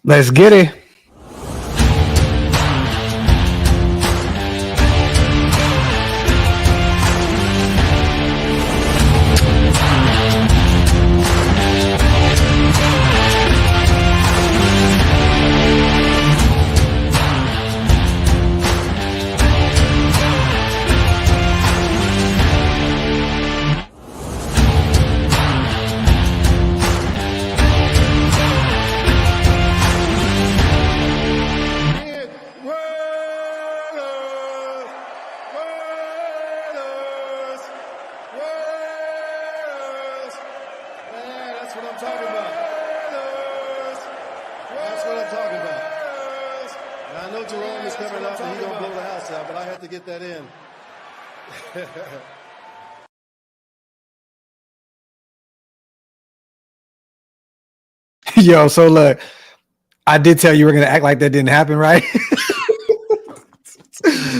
Let's get it. Yo, so look, I did tell you we're gonna act like that didn't happen, right?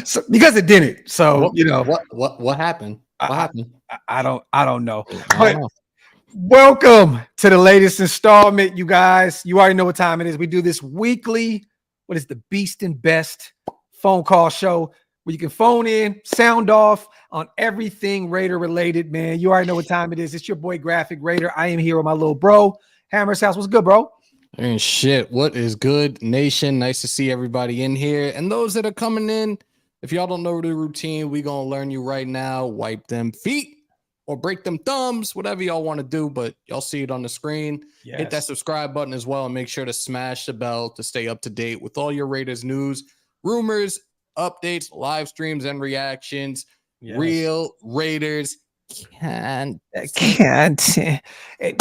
So, because it didn't. So what happened? What happened? I don't know. But welcome to the latest installment, you guys. You already know what time it is. We do this weekly. What is the Beast and Best phone call show where you can phone in, sound off on everything Raider related, man. You already know what time it is. It's your boy Graphk Raider. I am here with my little bro, Hammer's House. What's good, bro? And shit, what is good, nation? Nice to see everybody in here. And those that are coming in, if y'all don't know the routine, we gonna learn you right now. Wipe them feet or break them thumbs, whatever y'all want to do, but y'all see it on the screen. Yes. Hit that subscribe button as well and make sure to smash the bell to stay up to date with all your Raiders news, rumors, updates, live streams, and reactions. Yes. Real Raiders can't.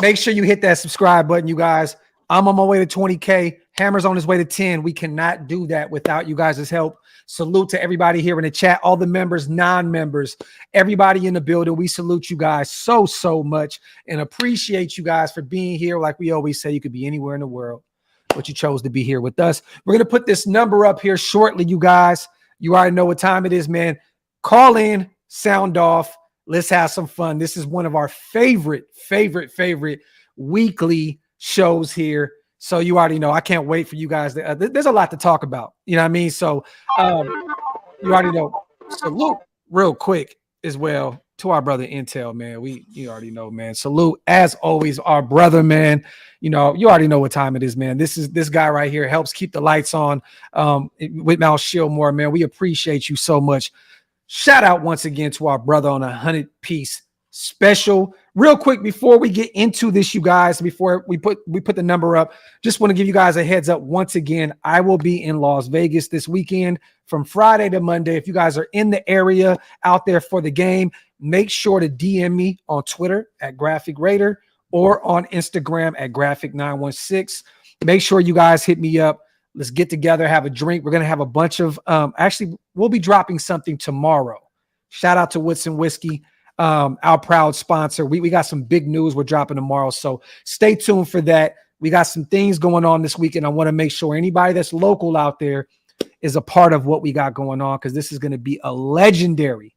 Make sure you hit that subscribe button, you guys. I'm on my way to 20K. Hammer's on his way to 10. We cannot do that without you guys' help. Salute to everybody here in the chat, all the members, non-members, everybody in the building. We salute you guys so much and appreciate you guys for being here. Like we always say, you could be anywhere in the world, but you chose to be here with us. We're going to put this number up here shortly, you guys. You already know what time it is, man. Call in, sound off. Let's have some fun. This is one of our favorite weekly shows here. So you already know, I can't wait for you guys. There's a lot to talk about. You know what I mean? So you already know. Salute real quick as well to our brother Intel, man. You already know, man. Salute as always, our brother, man. You know, you already know what time it is, man. This guy right here helps keep the lights on with Mal Shillmore, man. We appreciate you so much. Shout out once again to our brother on 100-piece special. Real quick before we get into this, you guys, before we put the number up, just want to give you guys a heads up once again. I will be in Las Vegas this weekend from Friday to Monday. If you guys are in the area out there for the game, make sure to DM me on Twitter at Graphk Raider or on Instagram at Graphk916. Make sure you guys hit me up. Let's get together, have a drink. We're going to have a bunch of actually, we'll be dropping something tomorrow. Shout out to Woodson Whiskey, our proud sponsor. We got some big news we're dropping tomorrow, so stay tuned for that. We got some things going on this weekend. I want to make sure anybody that's local out there is a part of what we got going on, because this is going to be a legendary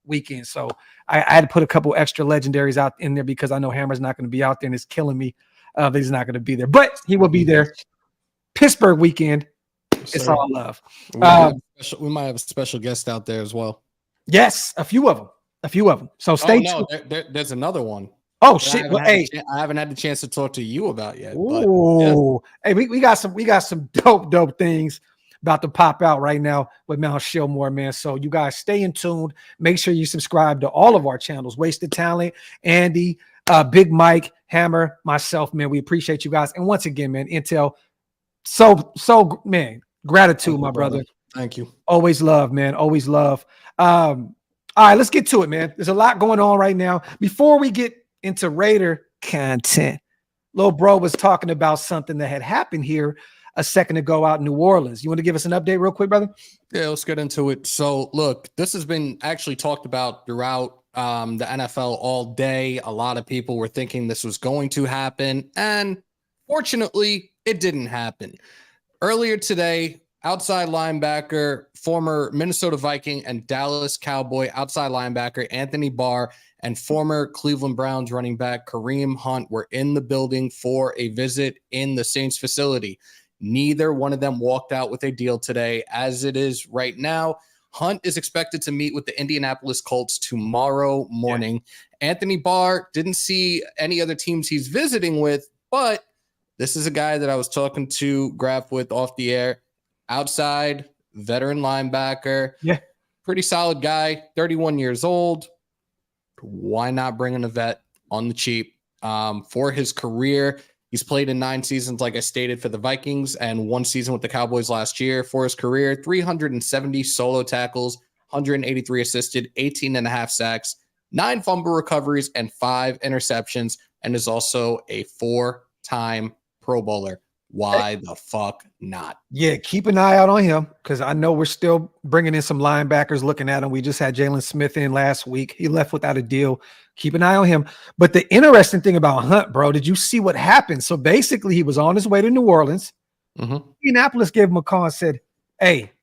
weekend. So I had to put a couple extra legendaries out in there because I know Hammer's not going to be out there and it's killing me. That he's not going to be there, but he will be there. Pittsburgh weekend. It's all love. We might have a special guest out there as well. Yes, a few of them. So stay tuned. There's another one. Oh shit! I haven't had the chance to talk to you about yet. Ooh. But, yeah. Hey, we got some dope things about to pop out right now with Mount Shillmore, man. So you guys stay in tuned. Make sure you subscribe to all of our channels. Wasted Talent, Andy, Big Mike, Hammer, myself, man. We appreciate you guys. And once again, man, Intel, so man, gratitude, my brother. Thank you. Always love, man. Always love. All right, let's get to it, man. There's a lot going on right now. Before we get into Raider content, little bro was talking about something that had happened here a second ago out in New Orleans. You want to give us an update real quick, brother? Yeah, let's get into it. So look, this has been actually talked about throughout the NFL all day. A lot of people were thinking this was going to happen, and fortunately, it didn't happen. Earlier today, outside linebacker, former Minnesota Viking and Dallas Cowboy outside linebacker Anthony Barr and former Cleveland Browns running back Kareem Hunt were in the building for a visit in the Saints facility. Neither one of them walked out with a deal today. As it is right now, Hunt is expected to meet with the Indianapolis Colts tomorrow morning. Yeah. Anthony Barr didn't see any other teams he's visiting with, but this is a guy that I was talking to Graphk with off the air. Outside, veteran linebacker. Yeah. Pretty solid guy, 31 years old. Why not bring in a vet on the cheap? For his career, he's played in 9 seasons, like I stated, for the Vikings and 1 season with the Cowboys last year. For his career, 370 solo tackles, 183 assisted, 18.5 sacks, 9 fumble recoveries, and 5 interceptions, and is also a 4-time Pro Bowler. Why the fuck not? Yeah, keep an eye out on him because I know we're still bringing in some linebackers looking at him. We just had Jalen Smith in last week. He left without a deal. Keep an eye on him. But the interesting thing about Hunt, bro, did you see what happened? So basically, he was on his way to New Orleans. Indianapolis gave him a call and said, hey,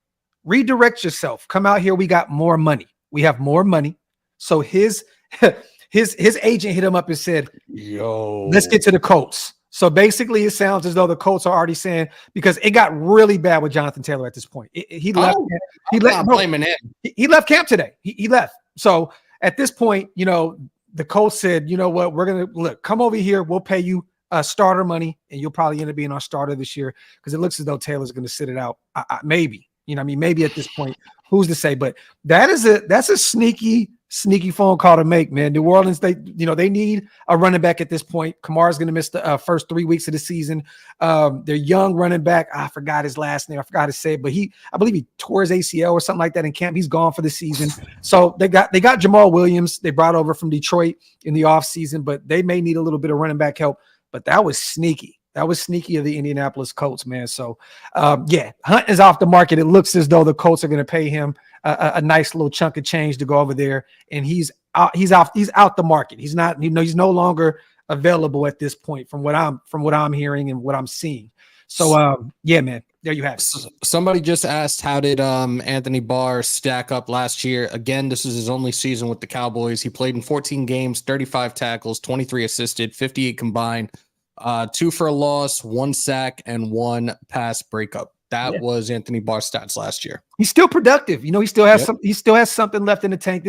redirect yourself. Come out here. We got more money. We have more money. So his agent hit him up and said, yo, let's get to the Colts. So basically, it sounds as though the Colts are already saying, because it got really bad with Jonathan Taylor at this point. He left. He left camp today. He left. So at this point, you know, the Colts said, you know what, we're gonna look. Come over here. We'll pay you starter money, and you'll probably end up being our starter this year because it looks as though Taylor's going to sit it out. Maybe, you know, I mean, maybe at this point, who's to say? But that's a sneaky phone call to make, man. New Orleans, they need a running back at this point. Kamara's going to miss the first 3 weeks of the season. Their young running back, I forgot his last name. I forgot to say it, but I believe he tore his ACL or something like that in camp. He's gone for the season. So they got Jamal Williams. They brought over from Detroit in the offseason, but they may need a little bit of running back help. But that was sneaky. That was sneaky of the Indianapolis Colts, man. So, Hunt is off the market. It looks as though the Colts are going to pay him a nice little chunk of change to go over there, and he's out the market. He's not, he's no longer available at this point from what I'm hearing and what I'm seeing. So, man, there you have it. Somebody just asked, how did Anthony Barr stack up last year? Again, this is his only season with the Cowboys. He played in 14 games, 35 tackles, 23 assisted, 58 combined. 2 for a loss, 1 sack, and 1 pass breakup. That was Anthony Barr's stats last year. He's still productive. He still has he still has something left in the tank.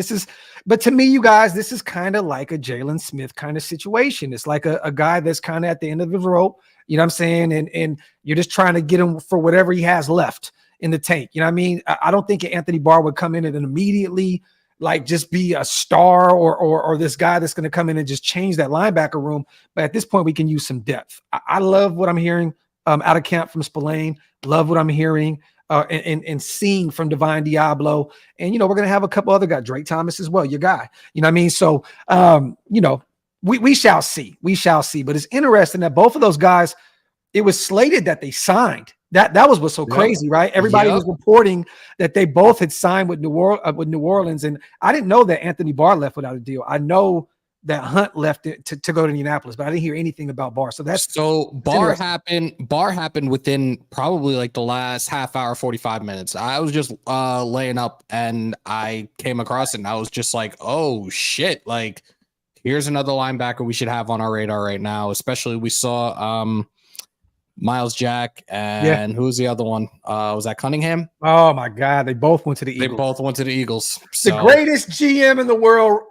But to me, you guys, this is kind of like a Jalen Smith kind of situation. It's like a guy that's kind of at the end of his rope. You know what I'm saying? And you're just trying to get him for whatever he has left in the tank. You know what I mean? I don't think Anthony Barr would come in and immediately like just be a star or this guy that's going to come in and just change that linebacker room. But at this point, we can use some depth. I love what I'm hearing out of camp from Spillane. Love what I'm hearing and seeing from Divine Diablo. And, we're going to have a couple other guys, Drake Thomas as well, your guy. You know what I mean? So, we shall see. We shall see. But it's interesting that both of those guys, it was slated that they signed. That was what's so crazy, right? Everybody was reporting that they both had signed with New Orleans, and I didn't know that Anthony Barr left without a deal. I know that Hunt left it to go to Indianapolis, but I didn't hear anything about Barr. So Barr happened within probably like the last half hour, 45 minutes. I was just laying up and I came across it, and I was just like, oh shit! Like, here's another linebacker we should have on our radar right now. Especially we saw Miles Jack and who's the other one? Was that Cunningham? Oh my God, they both went to the Eagles. They both went to the Eagles. So. The greatest GM in the world,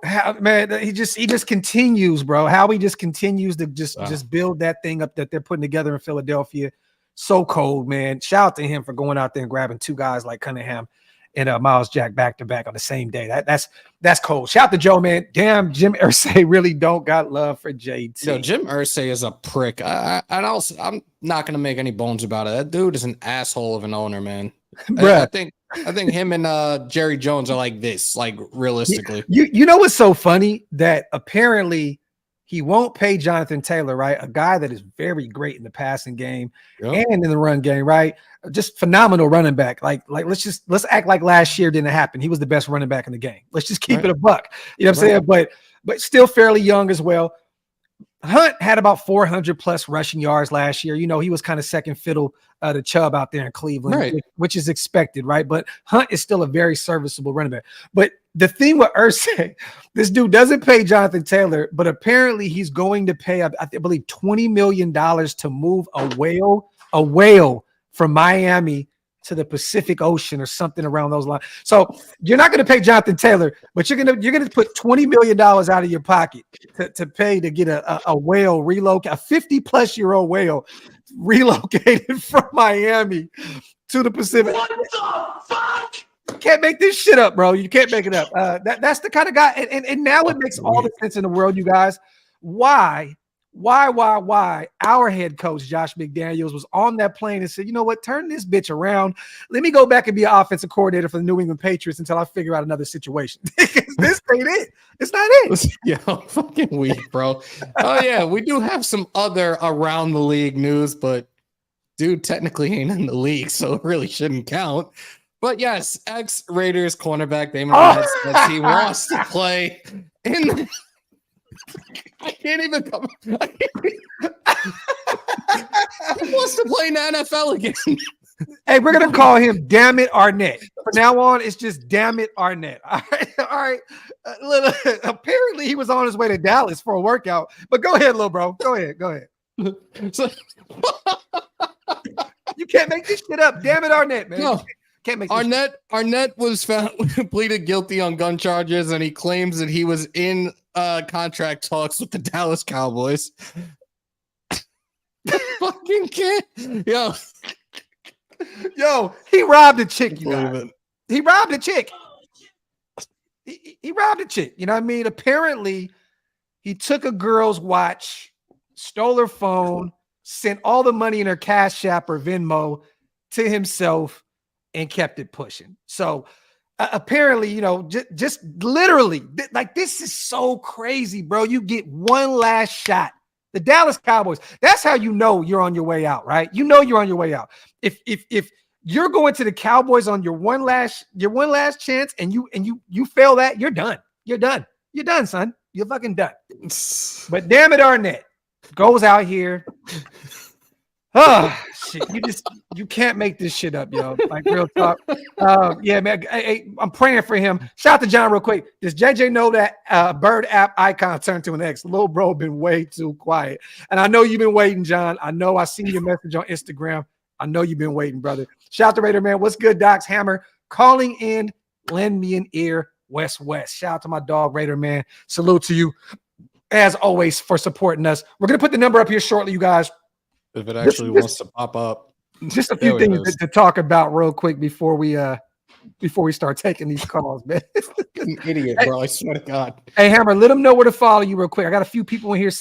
man. He just continues, bro. How he just continues to just build that thing up that they're putting together in Philadelphia. So cold, man. Shout out to him for going out there and grabbing 2 guys like Cunningham and Miles Jack back to back on the same day. That's cold. Shout out to Joe, man. Damn, Jim Irsay really don't got love for JT. No, Jim Irsay is a prick. I'm not gonna make any bones about it. That dude is an asshole of an owner, man. I think him and Jerry Jones are like this, like realistically. You know what's so funny? That apparently he won't pay Jonathan Taylor, right? A guy that is very great in the passing game and in the run game, right? Just phenomenal running back. Like let's act like last year didn't happen. He was the best running back in the game. Let's just keep it a buck. You know what I'm saying? But still fairly young as well. Hunt had about 400 plus rushing yards last year. You know, he was kind of second fiddle to Chubb out there in Cleveland, Right. which is expected, right? But Hunt is still a very serviceable running back. But the thing with Irsay, this dude doesn't pay Jonathan Taylor, but apparently he's going to pay, I believe, $20 million to move a whale from Miami to the Pacific Ocean or something around those lines. So you're not going to pay Jonathan Taylor, but you're going to put $20 million out of your pocket to pay to get a whale relocated, a 50-plus-year-old whale relocated from Miami to the Pacific. What the fuck? You can't make this shit up, bro. You can't make it up. That's the kind of guy. And now it makes all the sense in the world, you guys. Why our head coach, Josh McDaniels, was on that plane and said, you know what, turn this bitch around. Let me go back and be an offensive coordinator for the New England Patriots until I figure out another situation. This ain't it. It's not it. Yeah, fucking weak, bro. Oh, yeah, we do have some other around the league news, but dude technically ain't in the league, so it really shouldn't count. But yes, ex-Raiders cornerback Damon Arnett says he wants to play in the I can't even come. He wants to play in the NFL again. Hey, we're gonna call him Damn It Arnett. From now on, it's just Damn It Arnett. All right. Apparently, he was on his way to Dallas for a workout. But go ahead, little bro. Go ahead. So, you can't make this shit up. Damn it, Arnett, man. No. Can't make this Arnett was found pleaded guilty on gun charges, and he claims that he was in contract talks with the Dallas Cowboys. Fucking kid, yo, he robbed a chick. You know, he robbed a chick. He robbed a chick. You know what I mean? Apparently, he took a girl's watch, stole her phone, sent all the money in her Cash App or Venmo to himself, and kept it pushing. So apparently, you know, just literally, like, this is so crazy, bro. You get one last shot. The Dallas Cowboys, that's how you know you're on your way out, right? You know you're on your way out. If you're going to the Cowboys on your one last chance and you fail that, you're done. You're done, son. You're fucking done. But damn it, Arnett goes out here. Oh shit! You can't make this shit up, yo. Like, real talk. Yeah, man. I'm praying for him. Shout out to John real quick. Does JJ know that bird app icon turned to an X? Little bro been way too quiet, and I know you've been waiting, John. I know I seen your message on Instagram. I know you've been waiting, brother. Shout out to Raider man. What's good, Docs Hammer? Calling in. Lend me an ear, West. Shout out to my dog, Raider man. Salute to you, as always, for supporting us. We're gonna put the number up here shortly, you guys. If it actually wants to pop up. Just a few things to talk about real quick before we start taking these calls, man. An idiot, bro. I swear to God. Hey, Hammer, let them know where to follow you real quick. I got a few people in here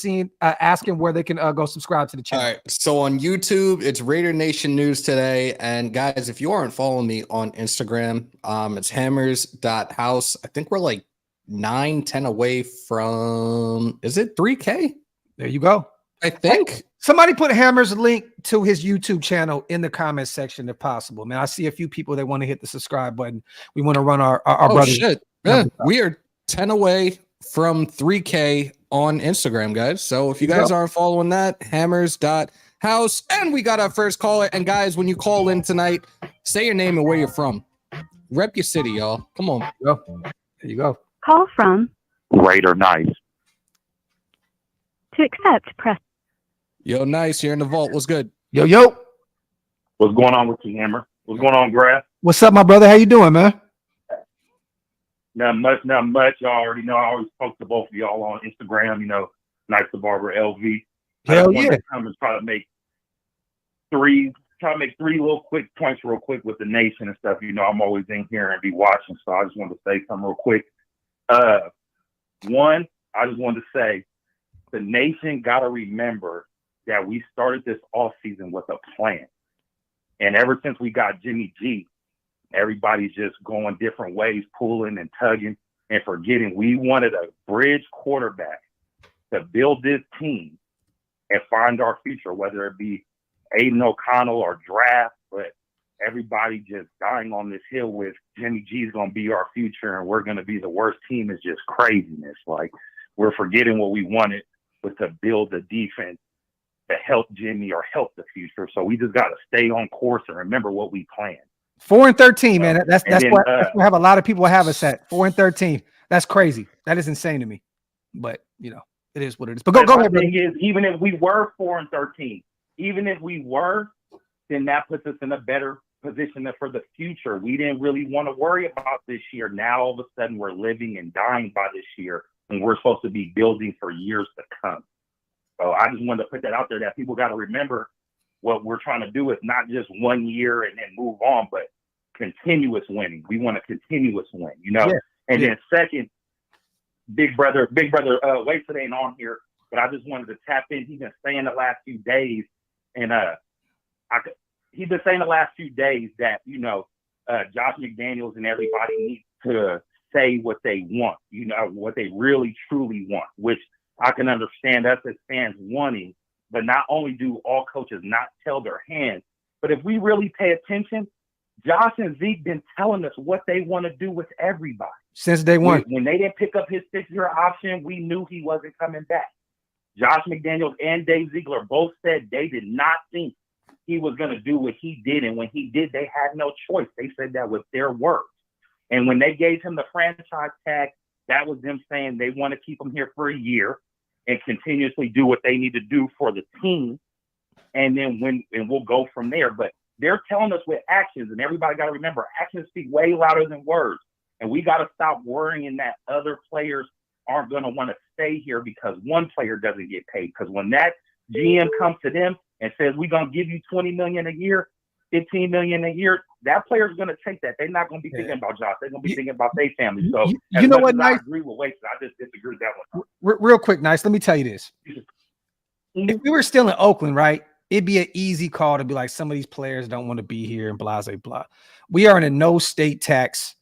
asking where they can go subscribe to the channel. All right. So on YouTube, it's Raider Nation News today. And guys, if you aren't following me on Instagram, it's hammers.house. I think we're like 9-10 away from, is it 3K? There you go. I think. Somebody put Hammer's link to his YouTube channel in the comments section if possible. Man, I see a few people that want to hit the subscribe button. We want to run our brother. Shit. Yeah, we are 10 away from 3K on Instagram, guys. So if you guys aren't following that, hammers.house. And we got our first caller. And guys, when you call in tonight, say your name and where you're from. Rep your city, y'all. Come on. There you go. Call from Raider Nice. To accept, press. Yo, nice. You're in the vault. What's good? Yo. What's going on with you, Hammer? What's going on, Graphk? What's up, my brother? How you doing, man? Not much. Y'all already know I always post to both of y'all on Instagram, you know, Nice the Barber LV. Hell yeah. I'm just trying to make three little quick points real quick with the nation and stuff. You know, I'm always in here and be watching, so I just wanted to say something real quick. One, I just wanted to say the nation got to remember that we started this offseason with a plan. And ever since we got Jimmy G, everybody's just going different ways, pulling and tugging and forgetting we wanted a bridge quarterback to build this team and find our future, whether it be Aiden O'Connell or draft, but everybody just dying on this hill with Jimmy G's going to be our future and we're going to be the worst team is just craziness. Like, we're forgetting what we wanted was to build the defense to help Jimmy or help the future. So we just got to stay on course and remember what we planned. 4-13, man. That's then, what I have a lot of people have us at 4-13. That's crazy. That is insane to me. But it is what it is. But go ahead. The thing is, even if we were 4-13, even if we were, then that puts us in a better position for the future. We didn't really want to worry about this year. Now all of a sudden we're living and dying by this year, and we're supposed to be building for years to come. So I just wanted to put that out there that people got to remember what we're trying to do is not just 1 year and then move on, but continuous winning. We want a continuous win, And then second, big brother Wasted ain't on here, but I just wanted to tap in. He's been saying the last few days, and he's been saying the last few days that Josh McDaniels and everybody needs to say what they want, what they really truly want, which I can understand us as fans wanting. But not only do all coaches not tell their hands, but if we really pay attention, Josh and Zeke been telling us what they want to do with everybody since day one. When they didn't pick up his 6-year option, we knew he wasn't coming back. Josh McDaniels and Dave Ziegler both said they did not think he was going to do what he did. And when he did, they had no choice. They said that with their words. And when they gave him the franchise tag, that was them saying they want to keep him here for a year and continuously do what they need to do for the team. And then we'll go from there. But they're telling us with actions, and everybody got to remember, actions speak way louder than words. And we got to stop worrying that other players aren't going to want to stay here because one player doesn't get paid. Because when that GM comes to them and says, we're going to give you $20 million a year, $15 million a year, that player's going to take that. They're not going to be thinking about Josh. They're going to be thinking about their family. So you know what, Nice? I agree with Wasted. I just disagree with that one. Real quick, Nice. Let me tell you this. If we were still in Oakland, right, it'd be an easy call to be like, some of these players don't want to be here and blah, blah, blah. We are in a no state tax,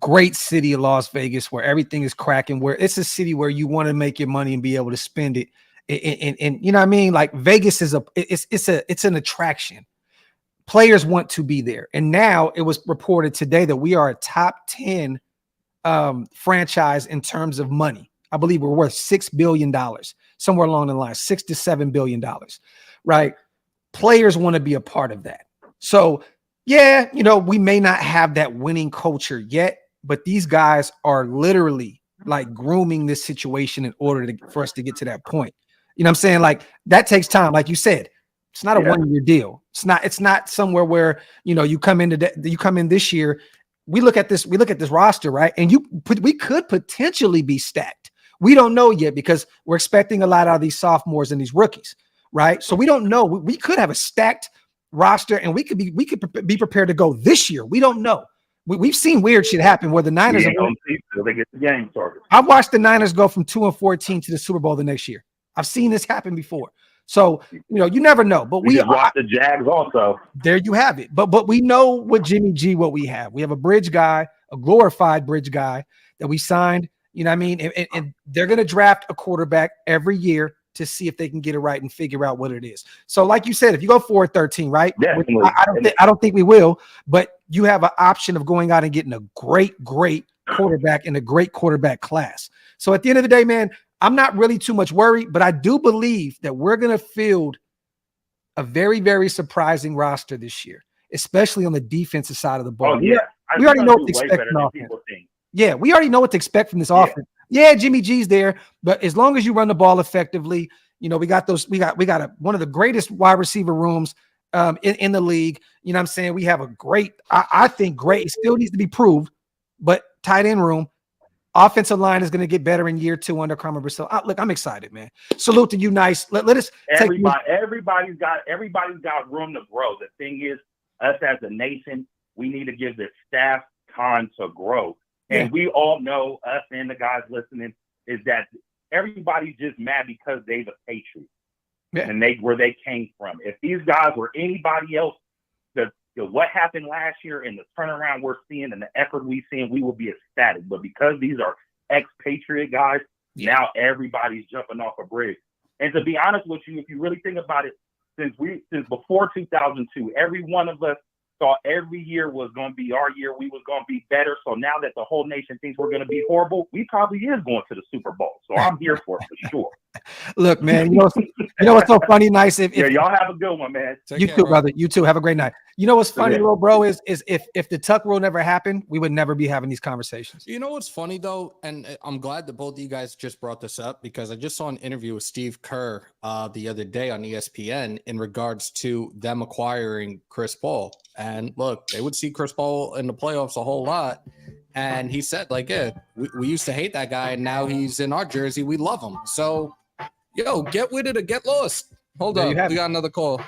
great city of Las Vegas where everything is cracking, where it's a city where you want to make your money and be able to spend it. And you know what I mean? Like Vegas is it's an attraction. Players want to be there. And now it was reported today that we are a top 10 franchise in terms of money. I believe we're worth $6 billion, somewhere along the line, $6 to $7 billion, right? Players want to be a part of that. So yeah, we may not have that winning culture yet, but these guys are literally like grooming this situation in order for us to get to that point. You know what I'm saying? Like that takes time. Like you said, it's not a 1-year deal. It's not somewhere where, you come in this year. We look at this roster, right? And we could potentially be stacked. We don't know yet because we're expecting a lot out of these sophomores and these rookies, right? So we don't know. We could have a stacked roster and we could be prepared to go this year. We don't know. We've seen weird shit happen where the Niners they get the game started. I've watched the Niners go from 2-14 to the Super Bowl the next year. I've seen this happen before. So, you never know. But we watch the Jags also. There you have it. But we know with Jimmy G what we have. We have a bridge guy, a glorified bridge guy that we signed. You know what I mean? And they're going to draft a quarterback every year to see if they can get it right and figure out what it is. So like you said, if you go 4-13, right? Definitely. I don't think we will, but you have an option of going out and getting a great quarterback in a great quarterback class. So at the end of the day, man, I'm not really too much worried, but I do believe that we're going to field a very, very surprising roster this year, especially on the defensive side of the ball. Oh, yeah. We already know what to expect from offense. Yeah, we already know what to expect from this offense. Yeah, Jimmy G's there, but as long as you run the ball effectively, we got one of the greatest wide receiver rooms in the league. You know what I'm saying? We have a great, I think great, it still needs to be proved, but tight end room. Offensive line is going to get better in year 2 under Carmen Bristol. Look, I'm excited, man. Salute to you, Nice. Let us everybody's got room to grow. The thing is, us as a nation, we need to give the staff time to grow. And we all know, us and the guys listening, is that everybody's just mad because they're the Patriots and where they came from. If these guys were anybody else, what happened last year and the turnaround we're seeing and the effort we've seen, we will be ecstatic. But because these are ex-Patriot guys, now everybody's jumping off a bridge. And to be honest with you, if you really think about it, since before 2002, every one of us thought every year was going to be our year. We was going to be better. So now that the whole nation thinks we're going to be horrible, we probably is going to the Super Bowl. So I'm here for it for sure. Look, man, you know what's so funny, Nice? If Y'all have a good one, man. You too, brother. You too. Have a great night. You know what's funny, little bro, is if the Tuck rule never happened, we would never be having these conversations. You know what's funny though, and I'm glad that both of you guys just brought this up because I just saw an interview with Steve Kerr the other day on ESPN in regards to them acquiring Chris Paul. And look, they would see Chris Paul in the playoffs a whole lot. And he said, like, yeah, we used to hate that guy, and now he's in our jersey. We love him. So, yo, get with it or get lost. Hold up. We got another call.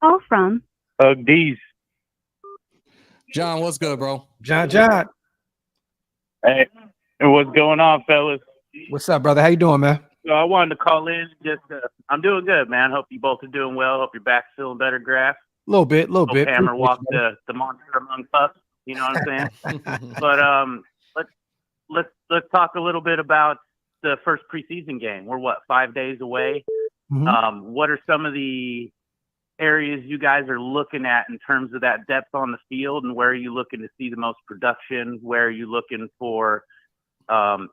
Call from D's. John, what's good, bro? John. Hey, what's going on, fellas? What's up, brother? How you doing, man? So I wanted to call in. I'm doing good, man. Hope you both are doing well. Hope your back's feeling better, Graphk. Little bit. Hammer walked the monster among us. You know what I'm saying? But let's talk a little bit about the first preseason game. We're 5 days away. Mm-hmm. What are some of the areas you guys are looking at in terms of that depth on the field, and where are you looking to see the most production? Where are you looking for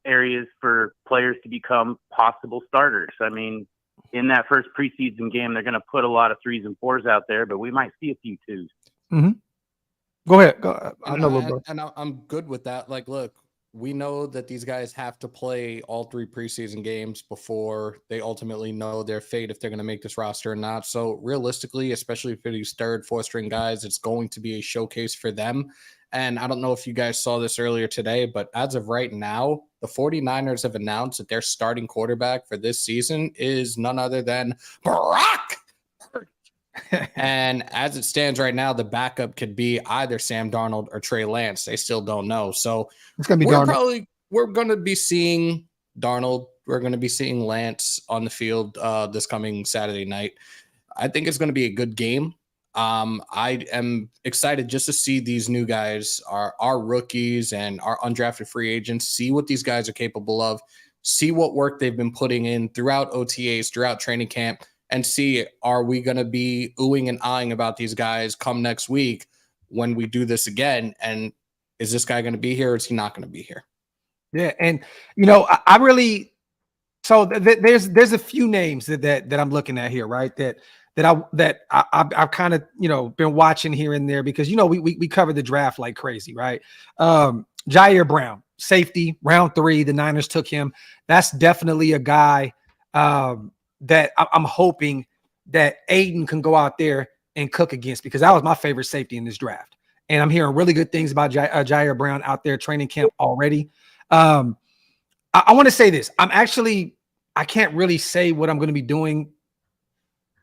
areas for players to become possible starters? I mean, in that first preseason game, they're going to put a lot of 3s and 4s out there, but we might see a few 2s. Mm-hmm. Go ahead. I'm good with that. Like, look, we know that these guys have to play all 3 preseason games before they ultimately know their fate, if they're going to make this roster or not. So realistically, especially for these 3rd, 4th string guys, it's going to be a showcase for them. And I don't know if you guys saw this earlier today, but as of right now, the 49ers have announced that their starting quarterback for this season is none other than Brock. And as it stands right now, the backup could be either Sam Darnold or Trey Lance. They still don't know. So it's going to be Darnold. We're going to be seeing Darnold. We're going to be seeing Lance on the field this coming Saturday night. I think it's going to be a good game. I am excited just to see these new guys, our rookies and our undrafted free agents, see what these guys are capable of, see what work they've been putting in throughout OTAs, throughout training camp, and see, are we going to be oohing and ahhing about these guys come next week when we do this again? And is this guy going to be here, or is he not going to be here? Yeah. And, I really, so there's a few names that I'm looking at here, right? That I've kind of, been watching here and there because, we covered the draft like crazy, right? Jair Brown, safety, round 3, the Niners took him. That's definitely a guy, that I'm hoping that Aiden can go out there and cook against, because that was my favorite safety in this draft. And I'm hearing really good things about Jair Brown out there training camp already. I want to say this. I can't really say what I'm going to be doing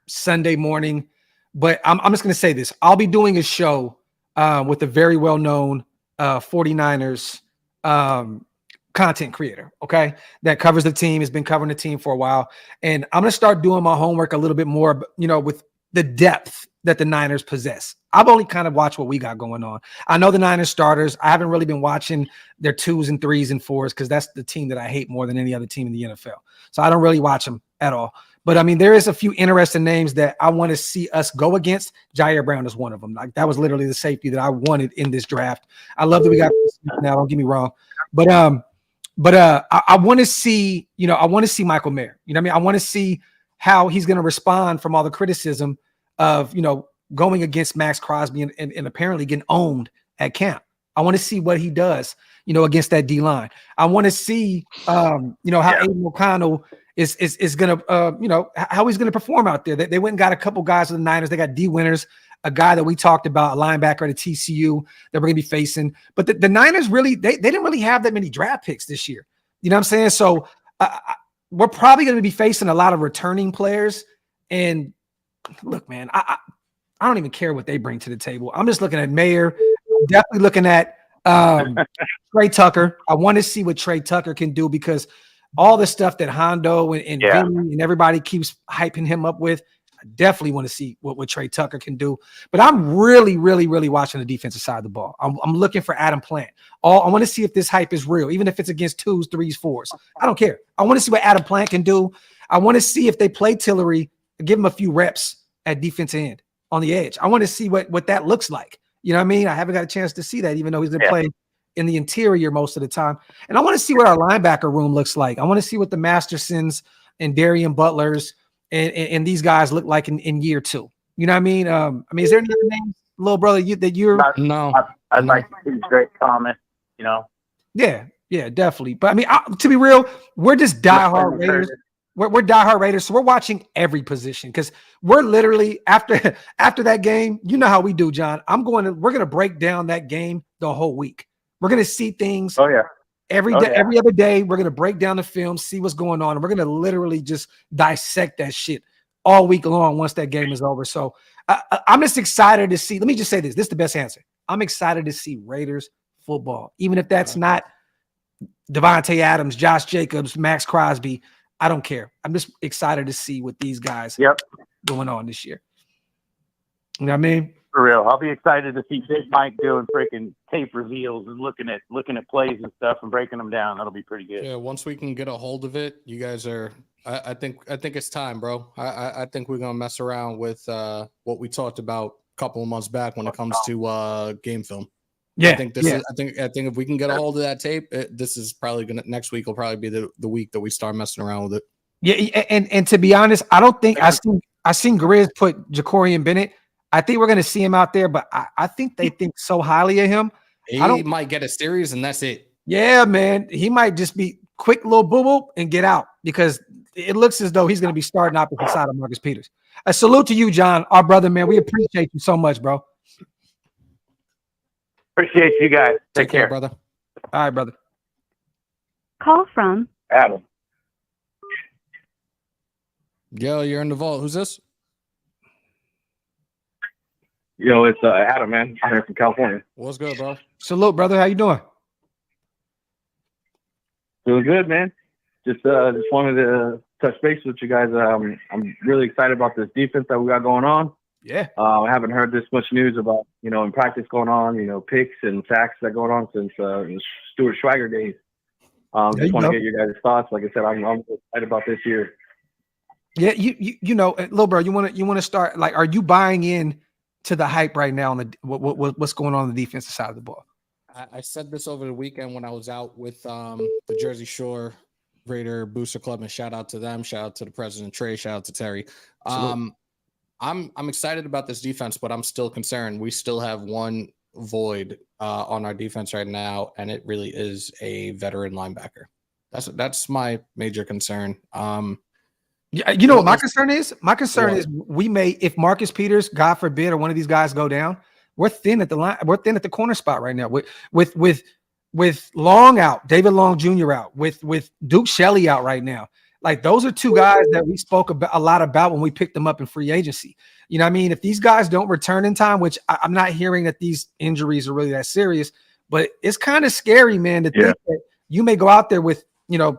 Sunday morning, but I'm just going to say this. I'll be doing a show with a very well-known 49ers content creator, okay, that covers the team, has been covering the team for a while. And I'm going to start doing my homework a little bit more, with the depth that the Niners possess. I've only kind of watched what we got going on. I know the Niners starters. I haven't really been watching their 2s and 3s and 4s because that's the team that I hate more than any other team in the NFL. So I don't really watch them at all. But I mean, there is a few interesting names that I want to see us go against. Jair Brown is one of them. Like, that was literally the safety that I wanted in this draft. I love that we got this now. Don't get me wrong, but I want to see, I want to see Michael Mayer. You know what I mean? I want to see how he's going to respond from all the criticism of, going against Max Crosby and apparently getting owned at camp. I want to see what he does, against that D line. I want to see, how Aiden O'Connell is going to, how he's going to perform out there. They went and got a couple guys with the Niners. They got D Winners, a guy that we talked about, a linebacker at TCU that we're going to be facing. But the Niners really, they didn't really have that many draft picks this year. You know what I'm saying? So we're probably going to be facing a lot of returning players. And look, man, I don't even care what they bring to the table. I'm just looking at Mayer. I'm definitely looking at Trey Tucker. I want to see what Trey Tucker can do, because all the stuff that Hondo and Vinny and everybody keeps hyping him up with, I definitely want to see what Trey Tucker can do. But I'm really, really, really watching the defensive side of the ball. I'm looking for Adam Plant. I want to see if this hype is real, even if it's against 2s, 3s, 4s. I don't care. I want to see what Adam Plant can do. I want to see if they play Tillery, give him a few reps at defensive end on the edge. I want to see what that looks like. You know what I mean? I haven't got a chance to see that, even though he's going to play in the interior most of the time. And I want to see what our linebacker room looks like. I want to see what the Mastersons and Darian Butlers and these guys look like in year 2. You know what I mean? Is there any other names, little brother, No. I'd like to see Drake Thomas, you know. Yeah, definitely. But I mean, to be real, we're just diehard Raiders. We're diehard Raiders, so we're watching every position because we're literally after that game. You know how we do, John. We're gonna break down that game the whole week. We're gonna see things. Oh yeah. Every other day, we're gonna break down the film, see what's going on, and we're gonna literally just dissect that shit all week long once that game is over. So I'm just excited to see. Let me just say this. This is the best answer. I'm excited to see Raiders football, even if that's not Devontae Adams, Josh Jacobs, Max Crosby. I don't care. I'm just excited to see what these guys going on this year. You know what I mean? For real. I'll be excited to see Big Mike doing freaking tape reveals and looking at plays and stuff and breaking them down. That'll be pretty good. Yeah, once we can get a hold of it, you guys are I think it's time, bro. I think we're gonna mess around with what we talked about a couple of months back when it comes to game film. Yeah, I think I think if we can get a hold of that tape, this is probably next week will probably be the week that we start messing around with it. Yeah, and to be honest, I don't think I seen Grizz put Jacorian Bennett. I think we're gonna see him out there, but I think they think so highly of him. He might get a series and that's it. Yeah, man, he might just be quick little boo boo and get out because it looks as though he's gonna be starting opposite side of Marcus Peters. A salute to you, John, our brother, man. We appreciate you so much, bro. Appreciate you guys. Take care, brother. All right, brother. Call from Adam. Yo, you're in the vault. Who's this? Yo, it's Adam, man. I'm here from California. What's good, bro? Salute, brother. How you doing? Doing good, man. Just wanted to touch base with you guys. I'm really excited about this defense that we got going on. Yeah. I haven't heard this much news about, in practice going on, picks and sacks that going on since Stuart Schweiger days. Just want to get your guys' thoughts. Like I said, I'm excited about this year. Yeah, you know, little bro, you want to start, like, are you buying in to the hype right now on the what's going on the defensive side of the ball? I said this over the weekend when I was out with the Jersey Shore Raider Booster Club, and shout out to them, shout out to the president Trey, shout out to Terry. I'm excited about this defense, but I'm still concerned. We still have one void on our defense right now, and it really is a veteran linebacker. That's my major concern. Yeah, you know what my concern is? My concern is if Marcus Peters, God forbid, or one of these guys go down, we're thin at the line. We're thin at the corner spot right now. With Long out, David Long Jr. out, with Duke Shelley out right now. Like, those are two guys that we spoke a lot about when we picked them up in free agency. You know what I mean? If these guys don't return in time, which I'm not hearing that these injuries are really that serious, but it's kind of scary, man, to think that you may go out there with,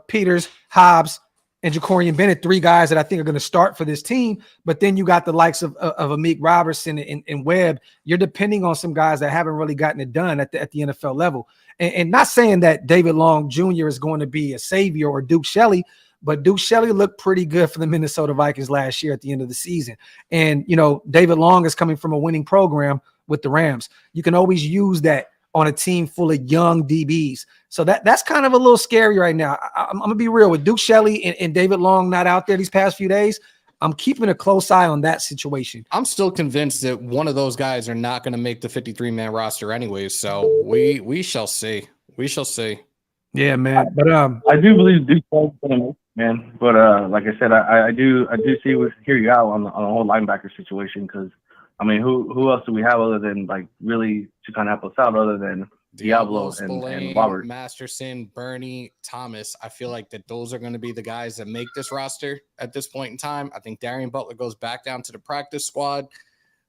Peters, Hobbs, and Jacorian Bennett, 3 guys that I think are going to start for this team. But then you got the likes of Amik Robertson and Webb. You're depending on some guys that haven't really gotten it done at the NFL level. And not saying that David Long Jr. is going to be a savior or Duke Shelley, but Duke Shelley looked pretty good for the Minnesota Vikings last year at the end of the season. And, David Long is coming from a winning program with the Rams. You can always use that on a team full of young DBs. So that's kind of a little scary right now. I'm going to be real with Duke Shelley and David Long not out there these past few days. I'm keeping a close eye on that situation. I'm still convinced that one of those guys are not going to make the 53-man roster anyways. So we shall see. We shall see. Yeah, man. But I do believe Duke Shelley's going to make, man. But like I said, I do hear you out on the whole linebacker situation, because I mean, who else do we have other than, like, really to kind of help us out other than Diablo and Robert? Masterson, Bernie, Thomas. I feel like that those are going to be the guys that make this roster at this point in time. I think Darian Butler goes back down to the practice squad.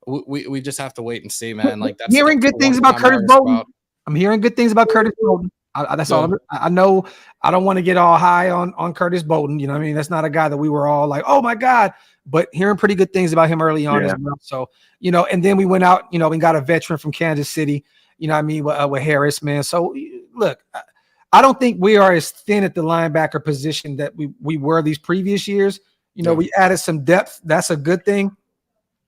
We just have to wait and see, man. Like, that's hearing good things about Curtis Bolton. I'm hearing good things about Curtis Bolton. That's all. I know. I don't want to get all high on Curtis Bolton. You know what I mean? That's not a guy that we were all like, oh my God, but hearing pretty good things about him early on as well. So, and then we went out, we got a veteran from Kansas City, you know what I mean, with Harris, man. So look, I don't think we are as thin at the linebacker position that we were these previous years. We added some depth. That's a good thing.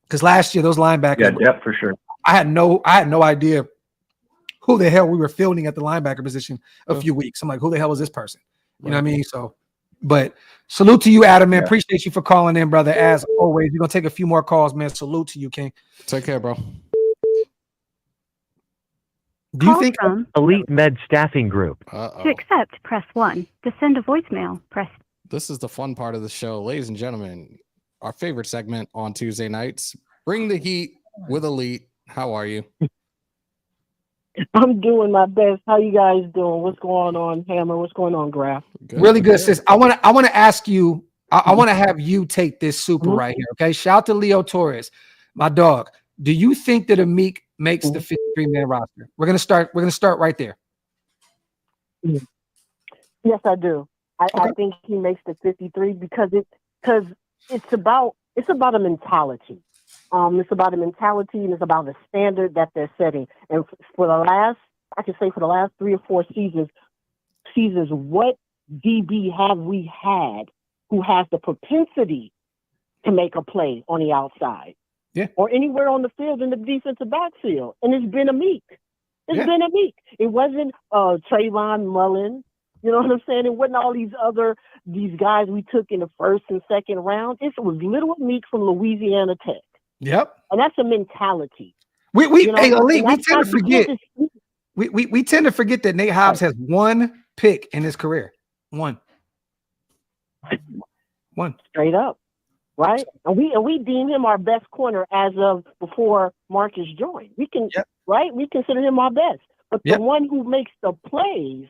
Because last year those linebackers, Yeah, depth for sure. I had no idea who the hell we were fielding at the linebacker position a few weeks. I'm like, who the hell is this person? You know what I mean? So, but salute to you, Adam, man. Yeah. Appreciate you for calling in, brother. As always, we're gonna take a few more calls, man. Salute to you, King. Take care, bro. Do you Call think from Elite Med Staffing Group. to accept, press 1. To send a voicemail, press This is the fun part of the show, ladies and gentlemen. Our favorite segment on Tuesday nights. Bring the heat with Elite. How are you? I'm doing my best. How you guys doing? What's going on, Hammer? What's going on, Graphk? really good, sis? I want to ask you. I want to have you take this super right here. Okay, shout out to Leo Torres, my dog. Do you think that Amik makes the 53-man roster? We're gonna start right there. Yes, I do. I think he makes the 53 because it's about a mentality. It's about a mentality and it's about the standard that they're setting. And for the last 3 or 4 seasons, what DB have we had who has the propensity to make a play on the outside? Yeah. Or anywhere on the field in the defensive backfield. And it's been Amik. It's been Amik. It wasn't Trayvon Mullen. You know what I'm saying? It wasn't all these guys we took in the first and second round. It was little Amik from Louisiana Tech. Yep. And that's a mentality. Hey, Elite, we and tend to forget. We tend to forget that Nate Hobbs has 1 pick in his career. One. Straight up. Right? And we deem him our best corner as of before Marcus joined. We consider him our best. But the one who makes the plays,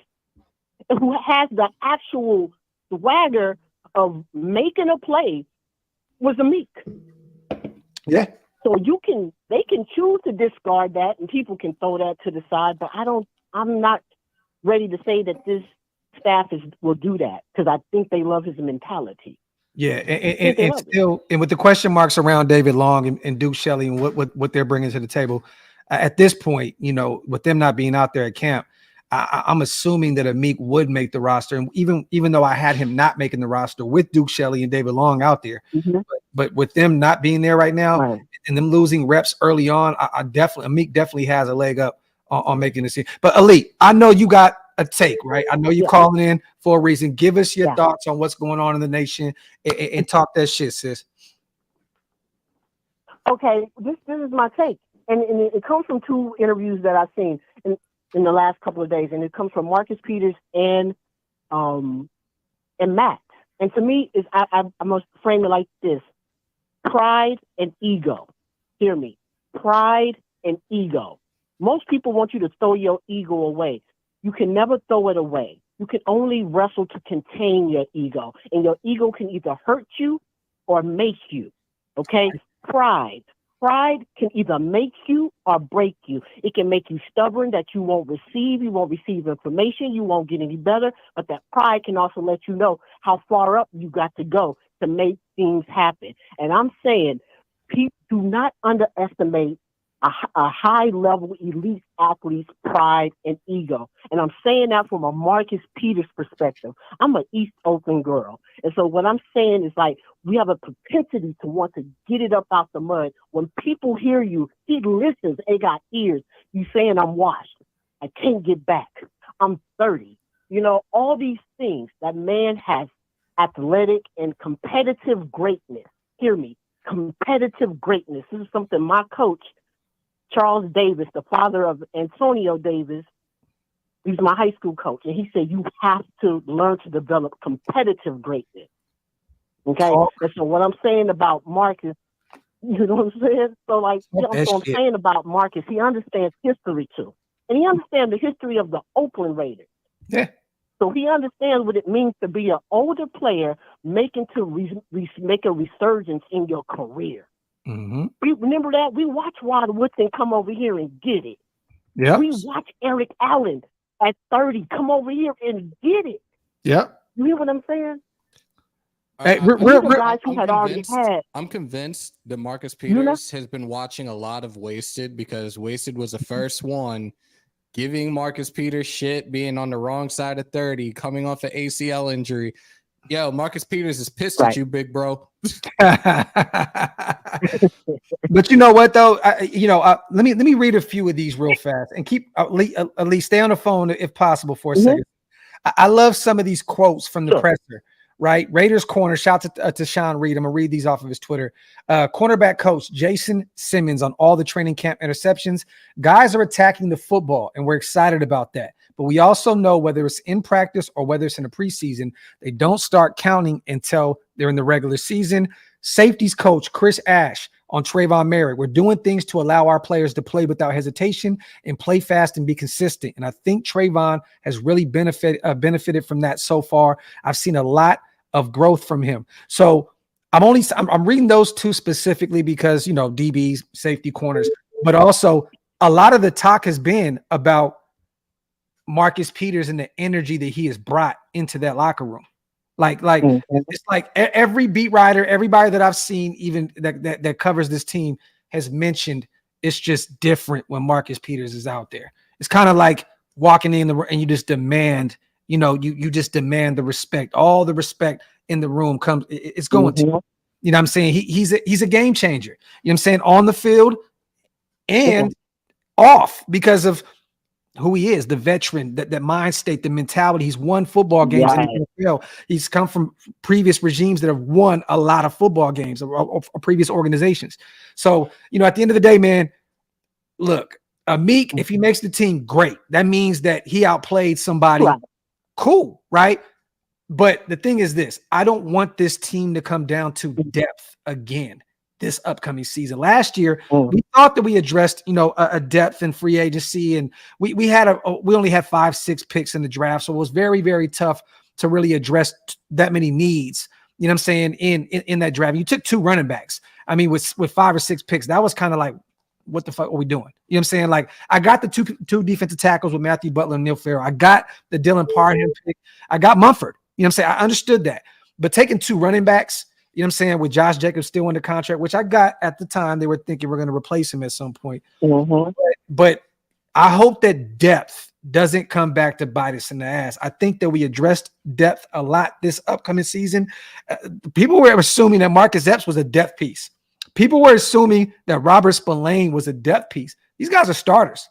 who has the actual swagger of making a play, was Amik. Yeah. So they can choose to discard that and people can throw that to the side, but I'm not ready to say that this staff will do that because I think they love his mentality. Yeah, and with the question marks around David Long and Duke Shelley and what they're bringing to the table at this point, with them not being out there at camp, I'm assuming that Amik would make the roster, and even though I had him not making the roster with Duke Shelley and David Long out there, but with them not being there right now and them losing reps early on, Amik definitely has a leg up on making this. But Elite, I know you got a take, right? I know you're calling in for a reason. Give us your thoughts on what's going on in the nation and talk that shit, sis. Okay, this is my take, and it comes from 2 interviews that I've seen in the last couple of days, and it comes from Marcus Peters and Matt. And to me, I must frame it like this: pride and ego. Hear me, pride and ego. Most people want you to throw your ego away. You can never throw it away. You can only wrestle to contain your ego. And your ego can either hurt you or make you. Okay? Pride. Pride can either make you or break you. It can make you stubborn that you won't receive information, you won't get any better. But that pride can also let you know how far up you got to go to make things happen. And I'm saying, people do not underestimate a high-level elite athlete's pride and ego. And I'm saying that from a Marcus Peters perspective. I'm an East Oakland girl. And so what I'm saying is like, we have a propensity to want to get it up out the mud. When people hear you, he listens, they got ears. You saying I'm washed. I can't get back. I'm 30. All these things. That man has athletic and competitive greatness. Hear me. Competitive greatness. This is something my coach, Charles Davis, the father of Antonio Davis, he's my high school coach, and he said you have to learn to develop competitive greatness. Okay? And so what I'm saying about Marcus, you know what I'm saying? So I'm saying about Marcus, he understands history too. And he understands the history of the Oakland Raiders. Yeah. So he understands what it means to be an older player making make a resurgence in your career. Mm-hmm. We remember that we watch Rod Woodson come over here and get it. Yeah. We watch Eric Allen at 30 come over here and get it. Yeah. You hear what I'm saying? Hey, I'm convinced that Marcus Peters has been watching a lot of Wasted because Wasted was the first one giving Marcus Peters shit, being on the wrong side of 30, coming off an ACL injury. Yo, Marcus Peters is pissed Right. at you, big bro. But you know what though, let me read a few of these real fast and keep at least stay on the phone if possible for a second. I love some of these quotes from the presser, right? Raiders corner, shout to Sean Reed. I'm gonna read these off of his Twitter. Cornerback coach Jason Simmons on all the training camp interceptions. Guys are attacking the football, and we're excited about that. But we also know whether it's in practice or whether it's in the preseason, they don't start counting until they're in the regular season. Safeties coach Chris Ash on Trayvon Merritt. We're doing things to allow our players to play without hesitation and play fast and be consistent. And I think Trayvon has really benefited from that so far. I've seen a lot of growth from him. So I'm reading those two specifically because, DBs, safety corners, but also a lot of the talk has been about Marcus Peters and the energy that he has brought into that locker room. It's like every beat writer, everybody that I've seen, even that covers this team, has mentioned it's just different when Marcus Peters is out there. It's kind of like walking in and you just demand, you just demand the respect. All the respect in the room comes. It's going to, what I'm saying? He's a game changer. You know what I'm saying? On the field and off because of who he is, the veteran, that mind state, the mentality. He's won football games in the NFL. He's come from previous regimes that have won a lot of football games or previous organizations. So, at the end of the day, man, look, Meek, if he makes the team, great. That means that he outplayed somebody. Cool, right? But the thing is this, I don't want this team to come down to depth again this upcoming season. Last year, we thought that we addressed, a depth in free agency, and we only had 5-6 picks in the draft, so it was very, very tough to really address that many needs. You know what I'm saying? In that draft, you took 2 running backs. I mean, with 5 or 6 picks, that was kind of like, what the fuck are we doing? You know what I'm saying? Like, I got the two defensive tackles with Matthew Butler and Neil Farrell. I got the Dylan Parham pick. I got Mumford. You know what I'm saying? I understood that, but taking 2 running backs. You know what I'm saying? With Josh Jacobs still under contract, which I got at the time, they were thinking we're going to replace him at some point. But I hope that depth doesn't come back to bite us in the ass. I think that we addressed depth a lot this upcoming season. People were assuming that Marcus Epps was a depth piece. People were assuming that Robert Spillane was a depth piece. These guys are starters.